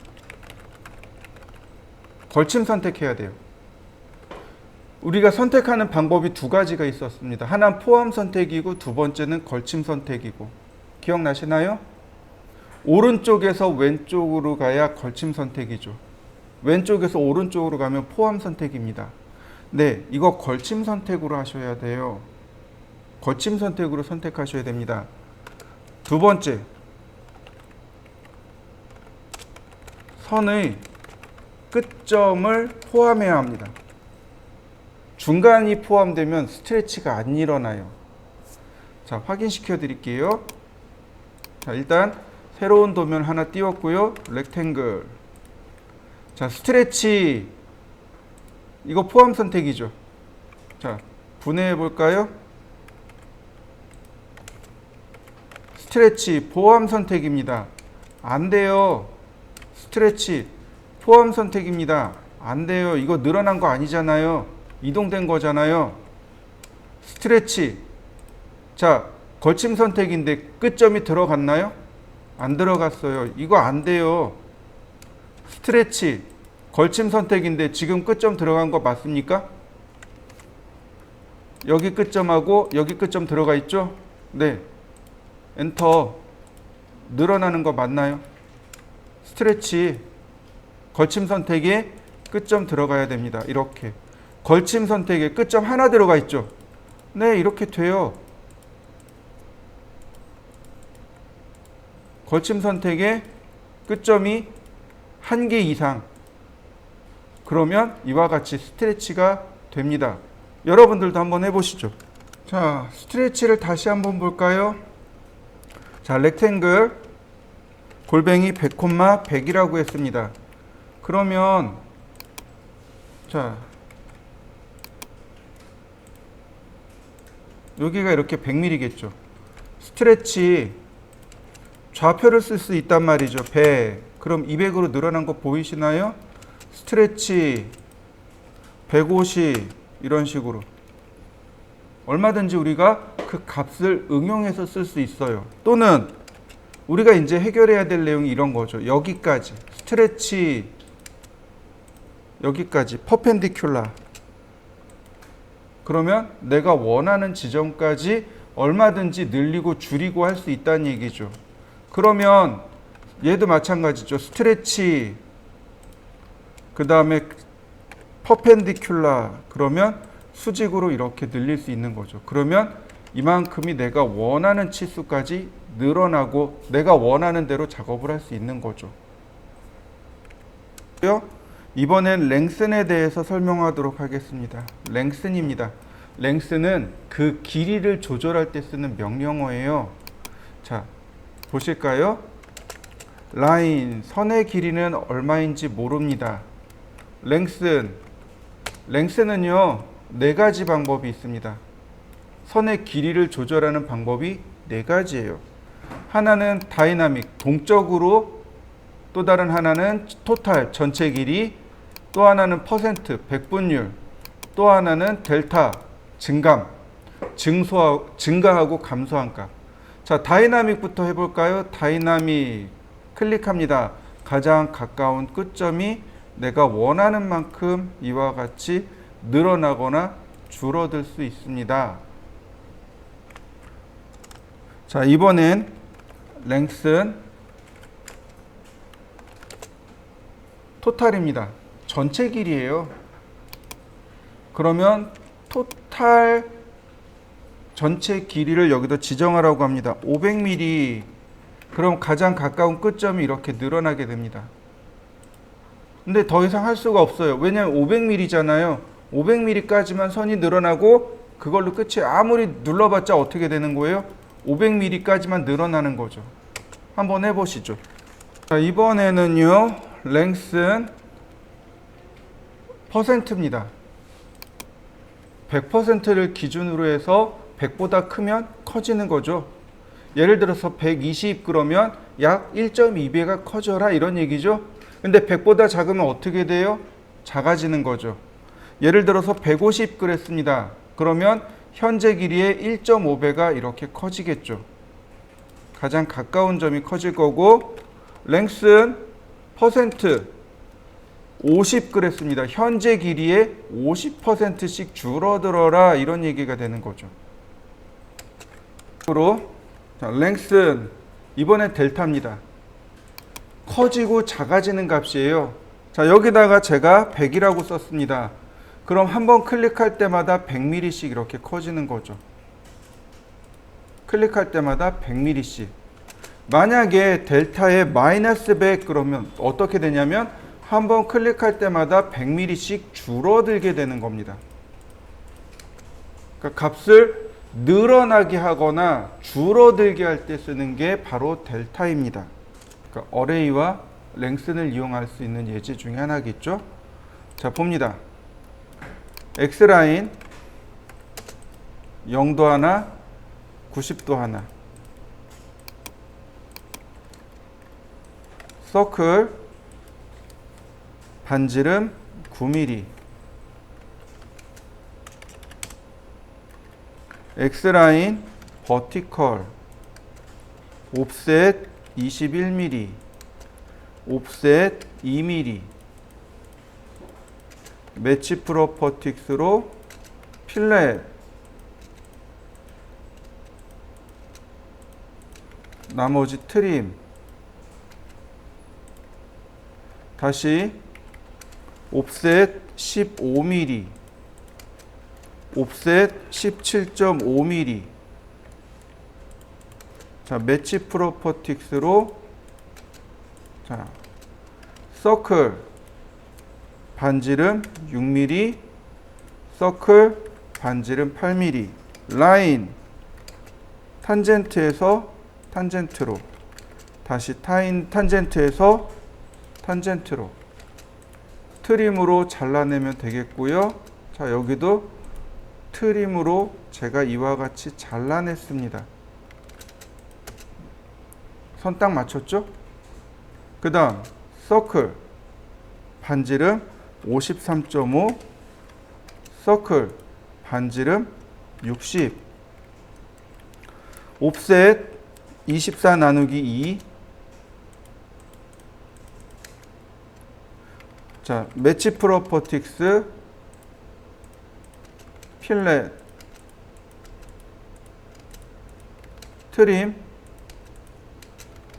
걸침 선택해야 돼요. 우리가 선택하는 방법이 두 가지가 있었습니다. 하나는 포함 선택이고 두 번째는 걸침 선택이고. 기억나시나요? 오른쪽에서 왼쪽으로 가야 걸침 선택이죠. 왼쪽에서 오른쪽으로 가면 포함 선택입니다. 네, 이거 걸침 선택으로 하셔야 돼요. 걸침 선택으로 선택하셔야 됩니다. 두 번째, 선의 끝점을 포함해야 합니다. 중간이 포함되면 스트레치가 안 일어나요. 자, 확인시켜 드릴게요. 자, 일단 새로운 도면 하나 띄웠고요. 렉탱글. 자, 스트레치. 이거 포함 선택이죠. 자, 분해해 볼까요? 스트레치 포함 선택입니다. 안 돼요. 스트레치 포함 선택입니다. 안 돼요. 이거 늘어난 거 아니잖아요. 이동된 거잖아요. 스트레치. 자, 걸침 선택인데 끝점이 들어갔나요? 안 들어갔어요. 이거 안 돼요. 스트레치. 걸침 선택인데 지금 끝점 들어간 거 맞습니까? 여기 끝점하고 여기 끝점 들어가 있죠? 네. 엔터. 늘어나는 거 맞나요? 스트레치. 걸침 선택에 끝점 들어가야 됩니다. 이렇게. 걸침 선택에 끝점 하나 들어가 있죠? 네, 이렇게 돼요. 걸침 선택에 끝점이 한 개 이상. 그러면 이와 같이 스트레치가 됩니다. 여러분들도 한번 해보시죠. 자, 스트레치를 다시 한번 볼까요? 자, 렉탱글 골뱅이 100,100이라고 했습니다. 그러면 자, 여기가 이렇게 100mm겠죠. 스트레치 좌표를 쓸 수 있단 말이죠. 100. 그럼 200으로 늘어난 거 보이시나요? 스트레치 150 이런 식으로 얼마든지 우리가 그 값을 응용해서 쓸 수 있어요. 또는 우리가 이제 해결해야 될 내용이 이런 거죠. 여기까지 스트레치 여기까지 퍼펜디큘라. 그러면 내가 원하는 지점까지 얼마든지 늘리고 줄이고 할 수 있다는 얘기죠. 그러면 얘도 마찬가지죠. 스트레치 그 다음에 퍼펜디큘라. 그러면 수직으로 이렇게 늘릴 수 있는 거죠. 그러면 이만큼이 내가 원하는 치수까지 늘어나고 내가 원하는 대로 작업을 할 수 있는 거죠. 이번엔 랭슨에 대해서 설명하도록 하겠습니다. 랭슨입니다. 랭슨은 그 길이를 조절할 때 쓰는 명령어예요. 자, 보실까요? 라인, 선의 길이는 얼마인지 모릅니다. 랭슨은요, 네 가지 방법이 있습니다. 선의 길이를 조절하는 방법이 네 가지예요. 하나는 다이나믹, 동적으로, 또 다른 하나는 토탈, 전체 길이, 또 하나는 퍼센트, 백분율, 또 하나는 델타, 증감, 증가하고 감소한 값. 자, 다이나믹부터 해볼까요? 다이나믹 클릭합니다. 가장 가까운 끝점이 내가 원하는 만큼 이와 같이 늘어나거나 줄어들 수 있습니다. 자, 이번엔 랭슨 토탈입니다. 전체 길이에요. 그러면 토탈 전체 길이를 여기다 지정하라고 합니다. 500mm. 그럼 가장 가까운 끝점이 이렇게 늘어나게 됩니다. 근데 더 이상 할 수가 없어요. 왜냐하면 500mm잖아요. 500mm까지만 선이 늘어나고 그걸로 끝이 아무리 눌러봤자 어떻게 되는 거예요? 500mm까지만 늘어나는 거죠. 한번 해보시죠. 자, 이번에는요. 랭슨 퍼센트입니다. 100%를 기준으로 해서 100보다 크면 커지는 거죠. 예를 들어서 120 그러면 약 1.2배가 커져라 이런 얘기죠. 근데 100보다 작으면 어떻게 돼요? 작아지는 거죠. 예를 들어서 150 그랬습니다. 그러면 현재 길이의 1.5배가 이렇게 커지겠죠. 가장 가까운 점이 커질 거고, 랭슨 퍼센트 50 그랬습니다. 현재 길이의 50%씩 줄어들어라 이런 얘기가 되는 거죠. 자, 랭슨 이번엔 델타입니다. 커지고 작아지는 값이에요. 자, 여기다가 제가 100이라고 썼습니다. 그럼 한번 클릭할 때마다 100mm씩 이렇게 커지는 거죠. 클릭할 때마다 100mm씩. 만약에 델타에 마이너스 100 그러면 어떻게 되냐면 한번 클릭할 때마다 100mm씩 줄어들게 되는 겁니다. 그러니까 값을 늘어나게 하거나 줄어들게 할 때 쓰는 게 바로 델타입니다. 그러니까 어레이와 랭슨을 이용할 수 있는 예제 중에 하나겠죠. 자, 봅니다. X라인 0도 하나, 90도 하나. 서클 반지름 9mm. X라인 버티컬 옵셋 21mm. 옵셋 2mm. 매치 프로퍼틱스로 필렛 나머지 트림 다시 옵셋 15mm 옵셋 17.5mm 자 매치 프로퍼틱스로 자 서클 반지름 6mm, 서클 반지름 8mm, 라인 탄젠트에서 탄젠트로 다시 탄젠트에서 탄젠트로 트림으로 잘라내면 되겠고요. 자, 여기도 트림으로 제가 이와 같이 잘라냈습니다. 선 딱 맞췄죠? 그 다음 서클 반지름 53.5 서클 반지름 60 옵셋 24 나누기 2 자, 매치 프로퍼틱스 필렛 트림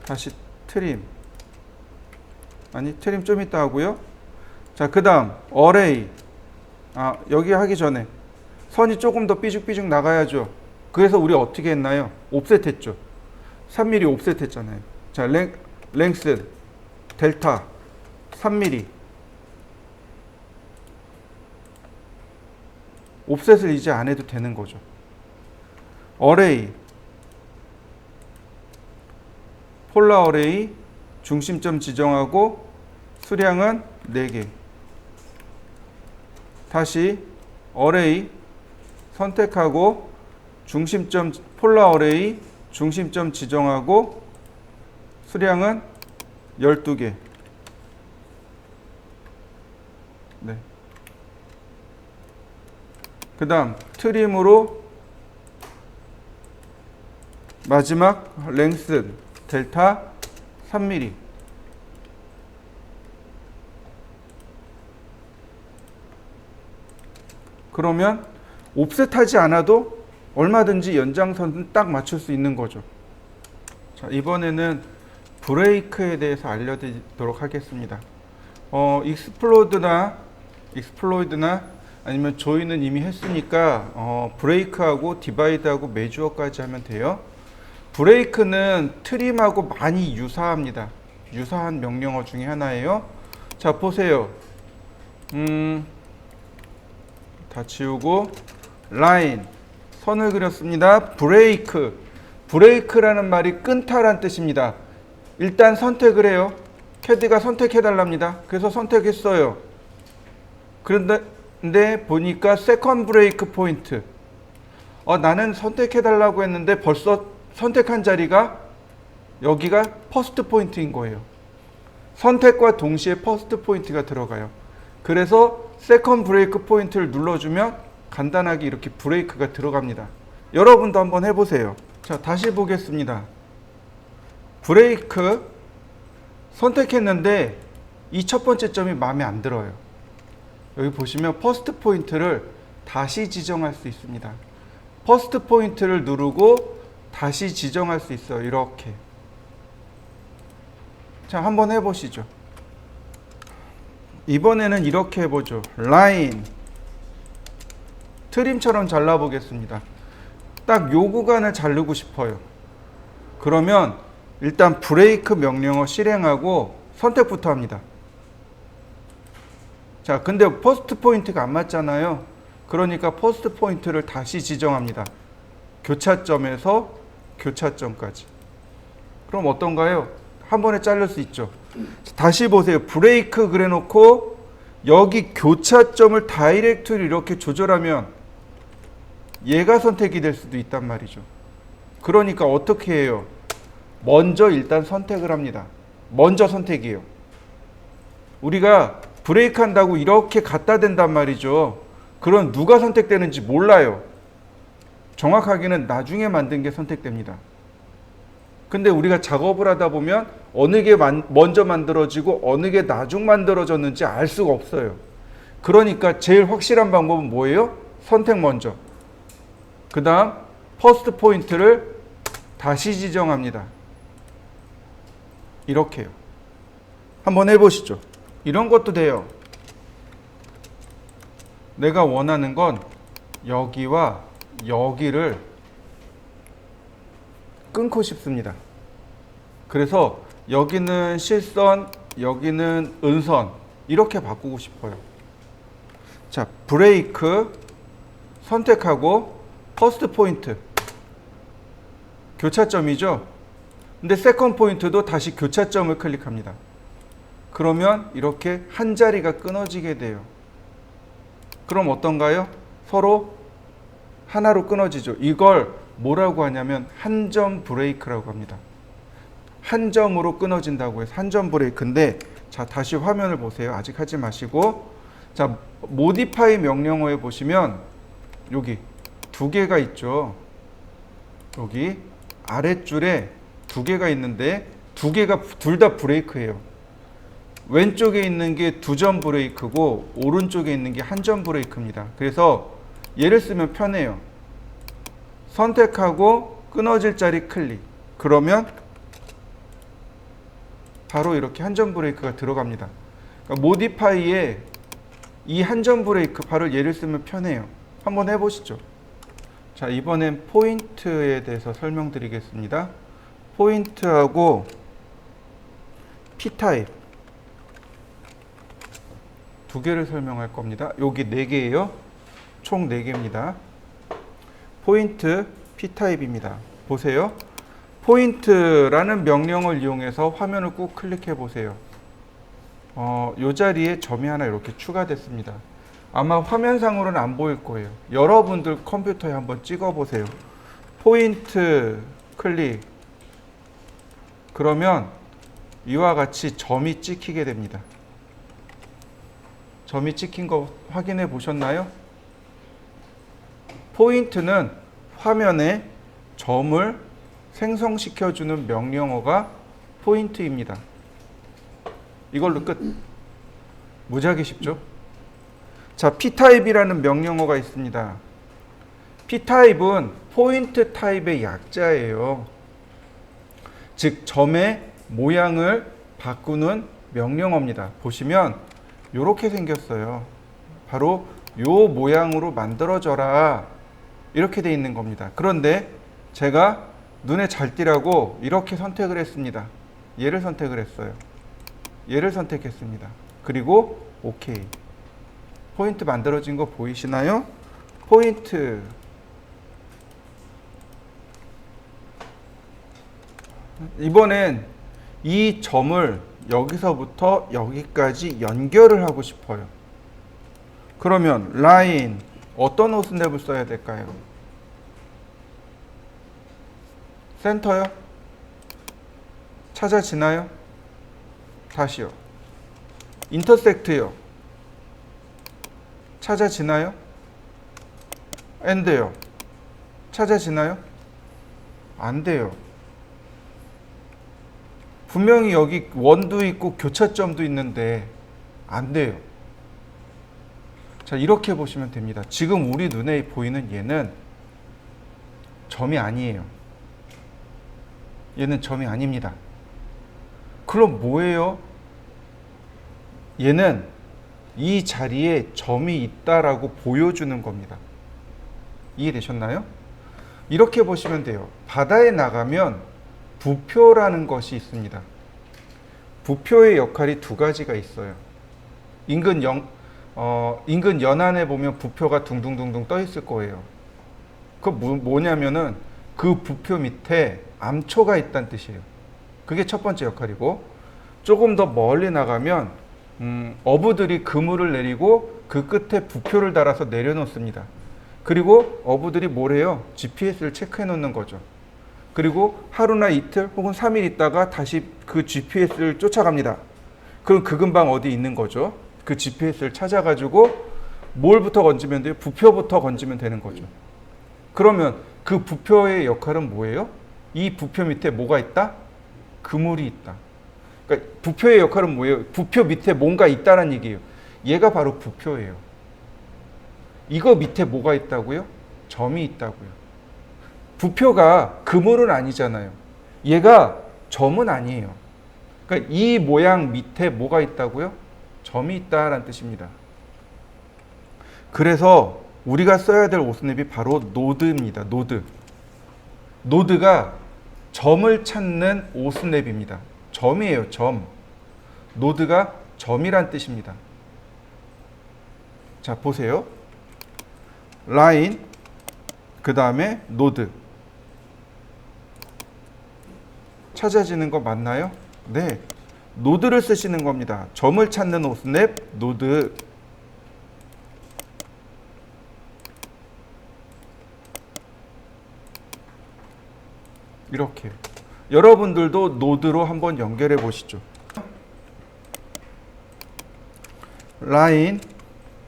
다시 트림 아니 트림 좀 이따 하고요. 자, 그 다음 어레이 여기 하기 전에 선이 조금 더 삐죽삐죽 나가야죠. 그래서 우리 어떻게 했나요? 옵셋 했죠. 3mm 옵셋 했잖아요. 자, 랭슨 델타 3mm 옵셋을 이제 안 해도 되는 거죠. 어레이 폴라 어레이 중심점 지정하고 수량은 4개 다시 어레이 선택하고 중심점 폴라 어레이 중심점 지정하고 수량은 12개. 네. 그 다음 트림으로 마지막 랭슨 델타 3mm 그러면 옵셋하지 않아도 얼마든지 연장선은 딱 맞출 수 있는 거죠. 자, 이번에는 브레이크에 대해서 알려드리도록 하겠습니다. 익스플로이드나 아니면 조이는 이미 했으니까 브레이크하고 디바이드하고 메주어까지 하면 돼요. 브레이크는 트림하고 많이 유사합니다. 유사한 명령어 중에 하나예요. 자, 보세요. 다 지우고 라인 선을 그렸습니다. 브레이크라는 말이 끊다란 뜻입니다. 일단 선택을 해요. 캐디가 선택해 달랍니다. 그래서 선택했어요. 그런데 보니까 세컨드 브레이크 포인트. 나는 선택해 달라고 했는데 벌써 선택한 자리가 여기가 퍼스트 포인트인 거예요. 선택과 동시에 퍼스트 포인트가 들어가요. 그래서 세컨드 브레이크 포인트를 눌러주면 간단하게 이렇게 브레이크가 들어갑니다. 여러분도 한번 해보세요. 자, 다시 보겠습니다. 브레이크 선택했는데 이 첫 번째 점이 마음에 안 들어요. 여기 보시면 퍼스트 포인트를 다시 지정할 수 있습니다. 퍼스트 포인트를 누르고 다시 지정할 수 있어요. 이렇게. 자, 한번 해보시죠. 이번에는 이렇게 해보죠. 라인 트림처럼 잘라보겠습니다. 딱 요 구간을 자르고 싶어요. 그러면 일단 브레이크 명령어 실행하고 선택부터 합니다. 자, 근데 퍼스트 포인트가 안 맞잖아요. 그러니까 퍼스트 포인트를 다시 지정합니다. 교차점에서 교차점까지. 그럼 어떤가요? 한 번에 자를 수 있죠. 다시 보세요. 브레이크 그래놓고 여기 교차점을 다이렉트로 이렇게 조절하면 얘가 선택이 될 수도 있단 말이죠. 그러니까 어떻게 해요? 먼저 일단 선택을 합니다. 먼저 선택이에요. 우리가 브레이크 한다고 이렇게 갖다 댄단 말이죠. 그럼 누가 선택되는지 몰라요. 정확하게는 나중에 만든 게 선택됩니다. 근데 우리가 작업을 하다 보면 어느 게 먼저 만들어지고 어느 게 나중 만들어졌는지 알 수가 없어요. 그러니까 제일 확실한 방법은 뭐예요? 선택 먼저. 그 다음 퍼스트 포인트를 다시 지정합니다. 이렇게요. 한번 해보시죠. 이런 것도 돼요. 내가 원하는 건 여기와 여기를 끊고 싶습니다. 그래서 여기는 실선, 여기는 은선 이렇게 바꾸고 싶어요. 자, 브레이크 선택하고 퍼스트 포인트 교차점이죠. 근데 세컨드 포인트도 다시 교차점을 클릭합니다. 그러면 이렇게 한 자리가 끊어지게 돼요. 그럼 어떤가요? 서로 하나로 끊어지죠. 이걸 뭐라고 하냐면 한 점 브레이크라고 합니다. 한 점으로 끊어진다고 해서 한 점 브레이크인데, 자, 다시 화면을 보세요. 아직 하지 마시고, 자, 모디파이 명령어에 보시면 여기 두 개가 있죠. 여기 아랫줄에 두 개가 있는데 두 개가 둘 다 브레이크예요. 왼쪽에 있는 게 두 점 브레이크고 오른쪽에 있는 게 한 점 브레이크입니다. 그래서 얘를 쓰면 편해요. 선택하고 끊어질 자리 클릭. 그러면 바로 이렇게 한 점 브레이크가 들어갑니다. 그러니까 모디파이에 이 한 점 브레이크 바로 얘를 쓰면 편해요. 한번 해보시죠. 자, 이번엔 포인트에 대해서 설명드리겠습니다. 포인트하고 P타입 두 개를 설명할 겁니다. 여기 4개예요. 총 4개입니다. 포인트 P타입입니다. 보세요. 포인트라는 명령을 이용해서 화면을 꾹 클릭해 보세요. 이 자리에 점이 하나 이렇게 추가됐습니다. 아마 화면상으로는 안 보일 거예요. 여러분들 컴퓨터에 한번 찍어 보세요. 포인트 클릭. 그러면 이와 같이 점이 찍히게 됩니다. 점이 찍힌 거 확인해 보셨나요? 포인트는 화면에 점을 생성시켜주는 명령어가 포인트입니다. 이걸로 끝. 무지하게 쉽죠? 자, P타입이라는 명령어가 있습니다. P타입은 포인트 타입의 약자예요. 즉 점의 모양을 바꾸는 명령어입니다. 보시면 이렇게 생겼어요. 바로 요 모양으로 만들어져라 이렇게 돼 있는 겁니다. 그런데 제가 눈에 잘 띄라고 이렇게 선택을 했습니다. 얘를 선택을 했어요. 얘를 선택했습니다. 그리고 OK. 포인트 만들어진 거 보이시나요? 포인트. 이번엔 이 점을 여기서부터 여기까지 연결을 하고 싶어요. 그러면 라인 어떤 오스냅을 써야 될까요? 센터요? 찾아지나요? 다시요. 인터섹트요. 찾아지나요? 엔드요. 찾아지나요? 안 돼요. 분명히 여기 원도 있고 교차점도 있는데 안 돼요. 자, 이렇게 보시면 됩니다. 지금 우리 눈에 보이는 얘는 점이 아니에요. 얘는 점이 아닙니다. 그럼 뭐예요? 얘는 이 자리에 점이 있다라고 보여주는 겁니다. 이해되셨나요? 이렇게 보시면 돼요. 바다에 나가면 부표라는 것이 있습니다. 부표의 역할이 두 가지가 있어요. 인근 연안에 보면 부표가 둥둥둥둥 떠 있을 거예요. 그 뭐냐면은 그 부표 밑에 암초가 있다는 뜻이에요. 그게 첫 번째 역할이고, 조금 더 멀리 나가면 어부들이 그물을 내리고 그 끝에 부표를 달아서 내려놓습니다. 그리고 어부들이 뭘 해요? GPS를 체크해 놓는 거죠. 그리고 하루나 이틀 혹은 3일 있다가 다시 그 GPS를 쫓아갑니다. 그럼 그 근방 어디 있는 거죠? 그 GPS를 찾아가지고 뭘부터 건지면 돼요? 부표부터 건지면 되는 거죠. 그러면 그 부표의 역할은 뭐예요? 이 부표 밑에 뭐가 있다? 그물이 있다. 그러니까 부표의 역할은 뭐예요? 부표 밑에 뭔가 있다는 얘기예요. 얘가 바로 부표예요. 이거 밑에 뭐가 있다고요? 점이 있다고요. 부표가 그물은 아니잖아요. 얘가 점은 아니에요. 그러니까 이 모양 밑에 뭐가 있다고요? 점이 있다라는 뜻입니다. 그래서 우리가 써야 될 오스냅이 바로 노드입니다. 노드. 노드가 점을 찾는 오스냅입니다. 점이에요. 점. 노드가 점이란 뜻입니다. 자, 보세요. 라인, 그 다음에 노드. 찾아지는 거 맞나요? 네. 노드를 쓰시는 겁니다. 점을 찾는 오스냅, 노드. 이렇게. 여러분들도 노드로 한번 연결해 보시죠. 라인.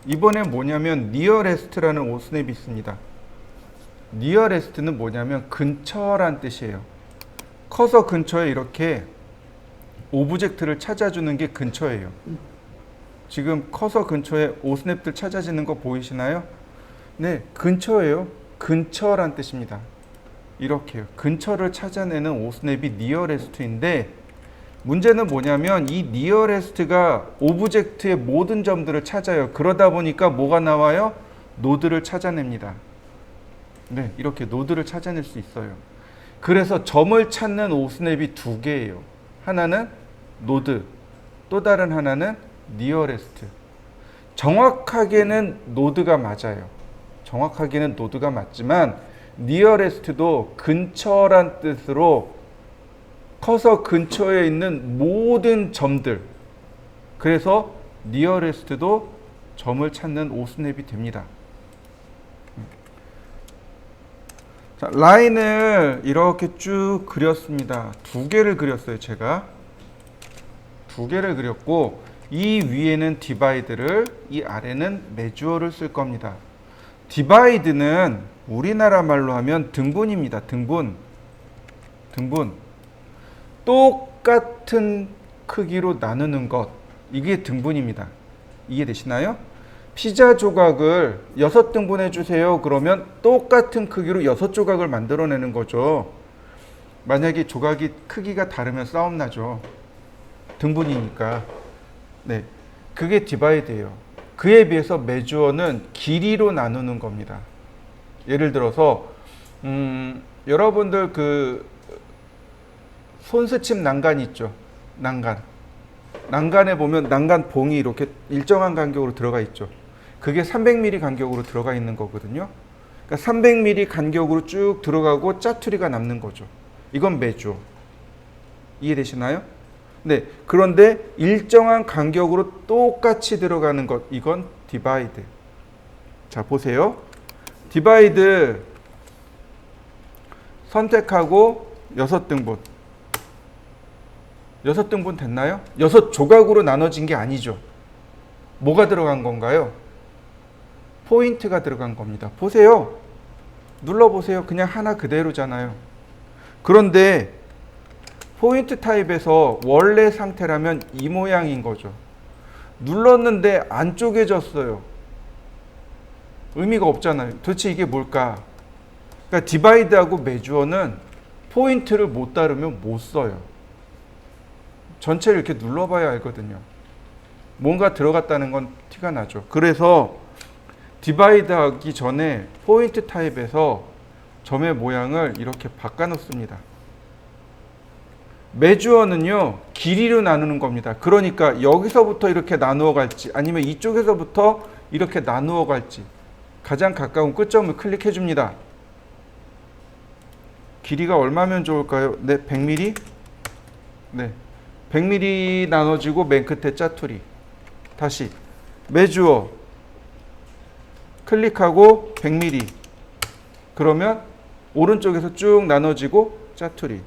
이번엔 뭐냐면 니어레스트라는 오스냅이 있습니다. 니어레스트는 뭐냐면 근처란 뜻이에요. 커서 근처에 이렇게 오브젝트를 찾아주는 게 근처예요. 지금 커서 근처에 오스냅들 찾아지는 거 보이시나요? 네, 근처예요. 근처란 뜻입니다. 이렇게요. 근처를 찾아내는 오스냅이 니어레스트인데, 문제는 뭐냐면 이 니어레스트가 오브젝트의 모든 점들을 찾아요. 그러다 보니까 뭐가 나와요? 노드를 찾아냅니다. 네, 이렇게 노드를 찾아낼 수 있어요. 그래서 점을 찾는 오스냅이 두 개예요. 하나는 노드, 또 다른 하나는 니어레스트. 정확하게는 노드가 맞아요. 정확하게는 노드가 맞지만 니어레스트도 근처란 뜻으로 커서 근처에 있는 모든 점들, 그래서 니어레스트도 점을 찾는 오스냅이 됩니다. 자, 라인을 이렇게 쭉 그렸습니다. 두 개를 그렸어요. 제가 두 개를 그렸고, 이 위에는 디바이드를, 이 아래는 메주어를 쓸 겁니다. 디바이드는 우리나라 말로 하면 등분입니다. 등분. 똑같은 크기로 나누는 것, 이게 등분입니다. 이해되시나요? 피자 조각을 6등분 해주세요. 그러면 똑같은 크기로 6조각을 만들어내는 거죠. 만약에 조각이 크기가 다르면 싸움 나죠. 등분이니까. 네, 그게 디바이드예요. 그에 비해서 메주어는 길이로 나누는 겁니다. 예를 들어서 여러분들 그 손스침 난간 있죠. 난간에 보면 난간 봉이 이렇게 일정한 간격으로 들어가 있죠. 그게 300mm 간격으로 들어가 있는 거거든요. 그러니까 300mm 간격으로 쭉 들어가고 짜투리가 남는 거죠. 이건 메주어. 이해되시나요? 네. 그런데 일정한 간격으로 똑같이 들어가는 것, 이건 디바이드. 자, 보세요. 디바이드 선택하고 6등분. 6등분 됐나요? 6조각으로 나눠진 게 아니죠. 뭐가 들어간 건가요? 포인트가 들어간 겁니다. 보세요. 눌러보세요. 그냥 하나 그대로잖아요. 그런데 포인트 타입에서 원래 상태라면 이 모양인 거죠. 눌렀는데 안 쪼개졌어요. 의미가 없잖아요. 도대체 이게 뭘까? 그러니까 디바이드하고 메주어는 포인트를 못 다루면 못 써요. 전체를 이렇게 눌러봐야 알거든요. 뭔가 들어갔다는 건 티가 나죠. 그래서 디바이드 하기 전에 포인트 타입에서 점의 모양을 이렇게 바꿔 놓습니다. 메주어는요, 길이로 나누는 겁니다. 그러니까 여기서부터 이렇게 나누어 갈지 아니면 이쪽에서부터 이렇게 나누어 갈지 가장 가까운 끝점을 클릭해 줍니다. 길이가 얼마면 좋을까요? 네, 100mm? 네, 100mm 나눠지고 맨 끝에 짜투리. 다시 메주어 클릭하고 100mm. 그러면 오른쪽에서 쭉 나눠지고 짜투리.